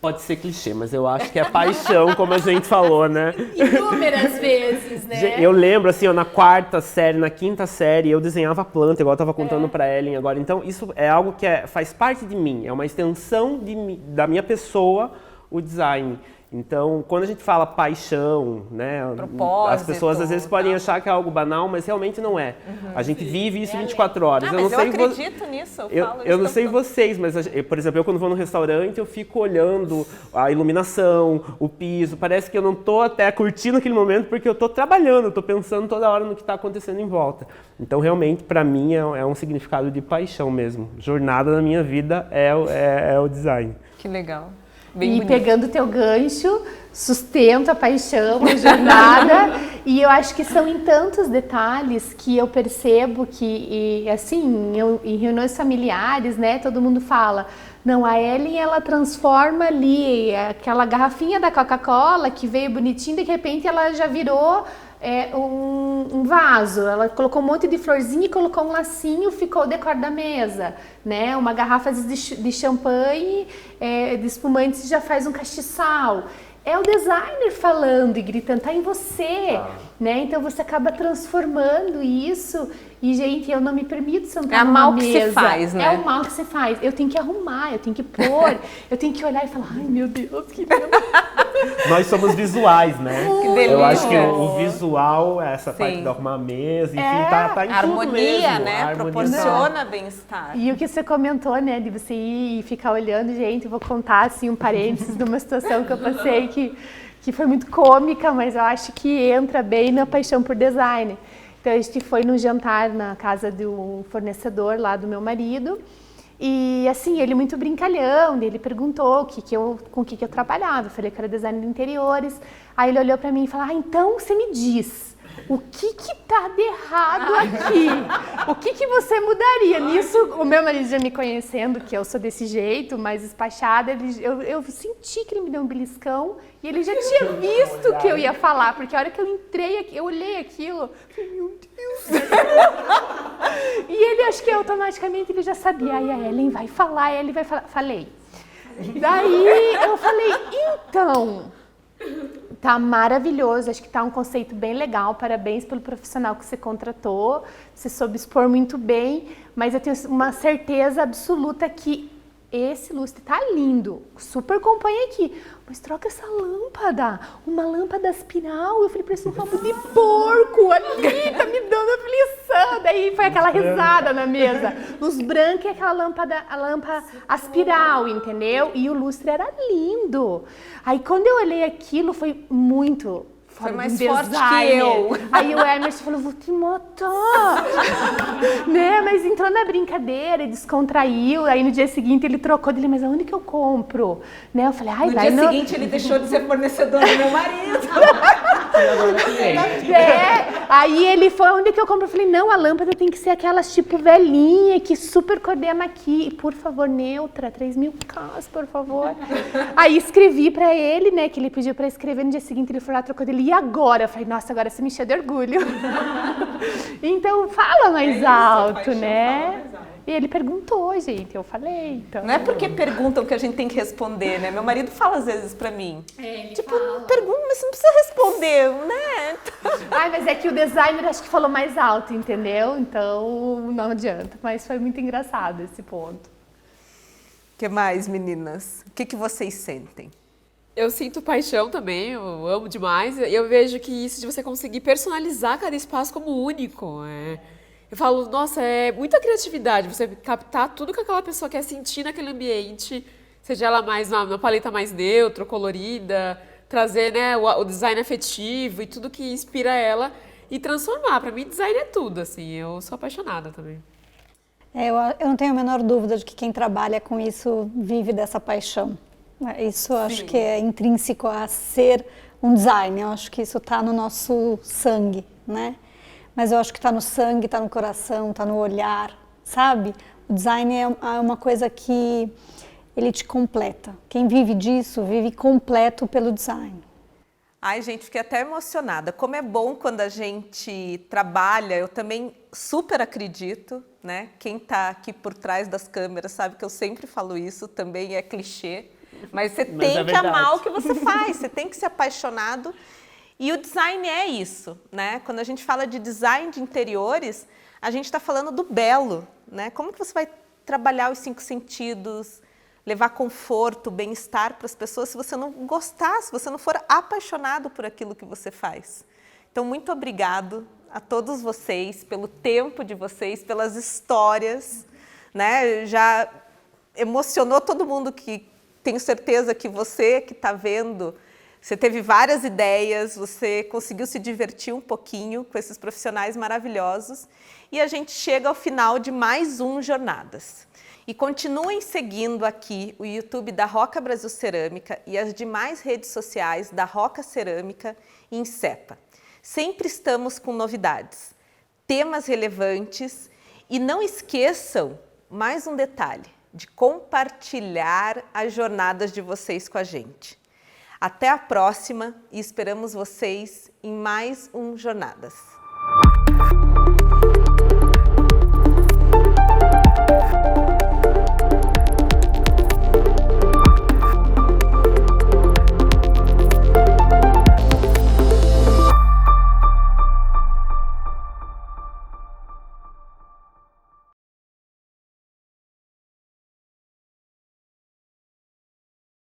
Pode ser clichê, mas eu acho que é paixão, como a gente falou, né? Inúmeras vezes, né? Eu lembro, assim, na 4ª série, na 5ª série, eu desenhava planta, igual eu estava contando para Ellen agora. Então, isso é algo que faz parte de mim, é uma extensão da minha pessoa, o design. Então, quando a gente fala paixão, né, propósito, as pessoas às vezes podem achar que é algo banal, mas realmente não é. A gente vive isso 24 horas. Mas eu acredito nisso, eu não sei vocês, mas, por exemplo, eu quando vou no restaurante, eu fico olhando a iluminação, o piso, parece que eu não estou até curtindo aquele momento porque eu estou trabalhando, eu estou pensando toda hora no que está acontecendo em volta. Então, realmente, para mim, é um significado de paixão mesmo. Jornada na minha vida é o design. Que legal. Bem bonito. Pegando o teu gancho, sustento a paixão, a jornada E eu acho que são em tantos detalhes que eu percebo que, assim, em reuniões familiares, né, todo mundo fala, não, a Ellen, ela transforma ali aquela garrafinha da Coca-Cola que veio bonitinha, de repente ela já virou um vaso. Ela colocou um monte de florzinha e colocou um lacinho, ficou o decor da mesa, né? Uma garrafa de champanhe, de espumante, já faz um castiçal. É o designer falando e gritando, tá em você, né? Então você acaba transformando isso e, gente, eu não me permito sentar numa mesa. É o mal que se faz, né? É o mal que se faz. Eu tenho que arrumar, eu tenho que pôr, eu tenho que olhar e falar, ai meu Deus, que lindo. Nós somos visuais, né? Que delícia. Eu acho que o visual, essa Sim. parte de arrumar a mesa, enfim, tá em A tudo harmonia, mesmo. né? A harmonia Proporciona bem-estar. E o que você comentou, né, de você ir e ficar olhando, gente, eu vou contar, assim, um parênteses de uma situação que eu passei que foi muito cômica, mas eu acho que entra bem na paixão por design. Então, a gente foi num jantar na casa de um fornecedor lá do meu marido, e, assim, ele muito brincalhão, ele perguntou com o que eu trabalhava. Eu falei que era design de interiores. Aí ele olhou para mim e falou, então você me diz, o que tá de errado aqui? O que você mudaria? Nisso, o meu marido já me conhecendo, que eu sou desse jeito, mais despachada, eu senti que ele me deu um beliscão e ele já tinha visto o que eu ia falar, porque a hora que eu entrei aqui, eu olhei aquilo, eu falei, meu Deus. E ele, acho que automaticamente, ele já sabia, aí a Ellen vai falar, falei. Daí eu falei, então... Tá maravilhoso, acho que tá um conceito bem legal, parabéns pelo profissional que você contratou, você soube expor muito bem, mas eu tenho uma certeza absoluta que esse lustre tá lindo, super compõe aqui, mas troca essa lâmpada, uma lâmpada aspiral, eu falei, parece um rabo de porco ali, tá me dando aflição, daí foi aquela risada na mesa, luz branca e aquela lâmpada, a lâmpada aspiral, entendeu? E o lustre era lindo, aí quando eu olhei aquilo foi muito... Foi mais forte que eu. Aí o Emerson falou, vou te matar. Né? Mas entrou na brincadeira e descontraiu. Aí no dia seguinte ele trocou dele, mas aonde que eu compro? Né? Eu falei, ai, no dia seguinte ele deixou de ser fornecedor do meu marido. Aí ele foi, onde que eu compro? Eu falei, não, a lâmpada tem que ser aquelas tipo velhinha, que super coordena aqui. Por favor, neutra, 3.000 por favor. Aí escrevi pra ele, né, que ele pediu pra escrever. No dia seguinte ele foi lá, trocou dele. E agora? Eu falei, nossa, agora você me encheu de orgulho. Então fala mais alto, né? E ele perguntou, gente, eu falei, então... Não é porque perguntam que a gente tem que responder, né? Meu marido fala às vezes pra mim. Tipo, pergunta, mas você não precisa responder, né? Ai, mas é que o designer acho que falou mais alto, entendeu? Então não adianta, mas foi muito engraçado esse ponto. O que mais, meninas? O que vocês sentem? Eu sinto paixão também, eu amo demais. E eu vejo que isso de você conseguir personalizar cada espaço como único. Eu falo, nossa, é muita criatividade você captar tudo que aquela pessoa quer sentir naquele ambiente, seja ela mais uma paleta mais neutra, colorida, trazer, né, o design afetivo e tudo que inspira ela e transformar. Para mim, design é tudo, assim, eu sou apaixonada também. Eu não tenho a menor dúvida de que quem trabalha com isso vive dessa paixão. Isso eu acho que é intrínseco a ser um design, eu acho que isso está no nosso sangue, né? Mas eu acho que está no sangue, está no coração, está no olhar, sabe? O design é uma coisa que ele te completa. Quem vive disso, vive completo pelo design. Ai, gente, fiquei até emocionada. Como é bom quando a gente trabalha, eu também super acredito, né? Quem está aqui por trás das câmeras sabe que eu sempre falo isso, também é clichê. Mas você tem que amar o que você faz, você tem que ser apaixonado. E o design é isso, né? Quando a gente fala de design de interiores, a gente está falando do belo, né? Como que você vai trabalhar os 5 sentidos, levar conforto, bem-estar para as pessoas se você não gostar, se você não for apaixonado por aquilo que você faz. Então, muito obrigado a todos vocês, pelo tempo de vocês, pelas histórias, né? Já emocionou todo mundo que... Tenho certeza que você que está vendo, você teve várias ideias, você conseguiu se divertir um pouquinho com esses profissionais maravilhosos. E a gente chega ao final de mais um Jornadas. E continuem seguindo aqui o YouTube da Roca Brasil Cerâmica e as demais redes sociais da Roca Cerâmica e Insepa. Sempre estamos com novidades, temas relevantes e não esqueçam, mais um detalhe, de compartilhar as jornadas de vocês com a gente. Até a próxima e esperamos vocês em mais um Jornadas.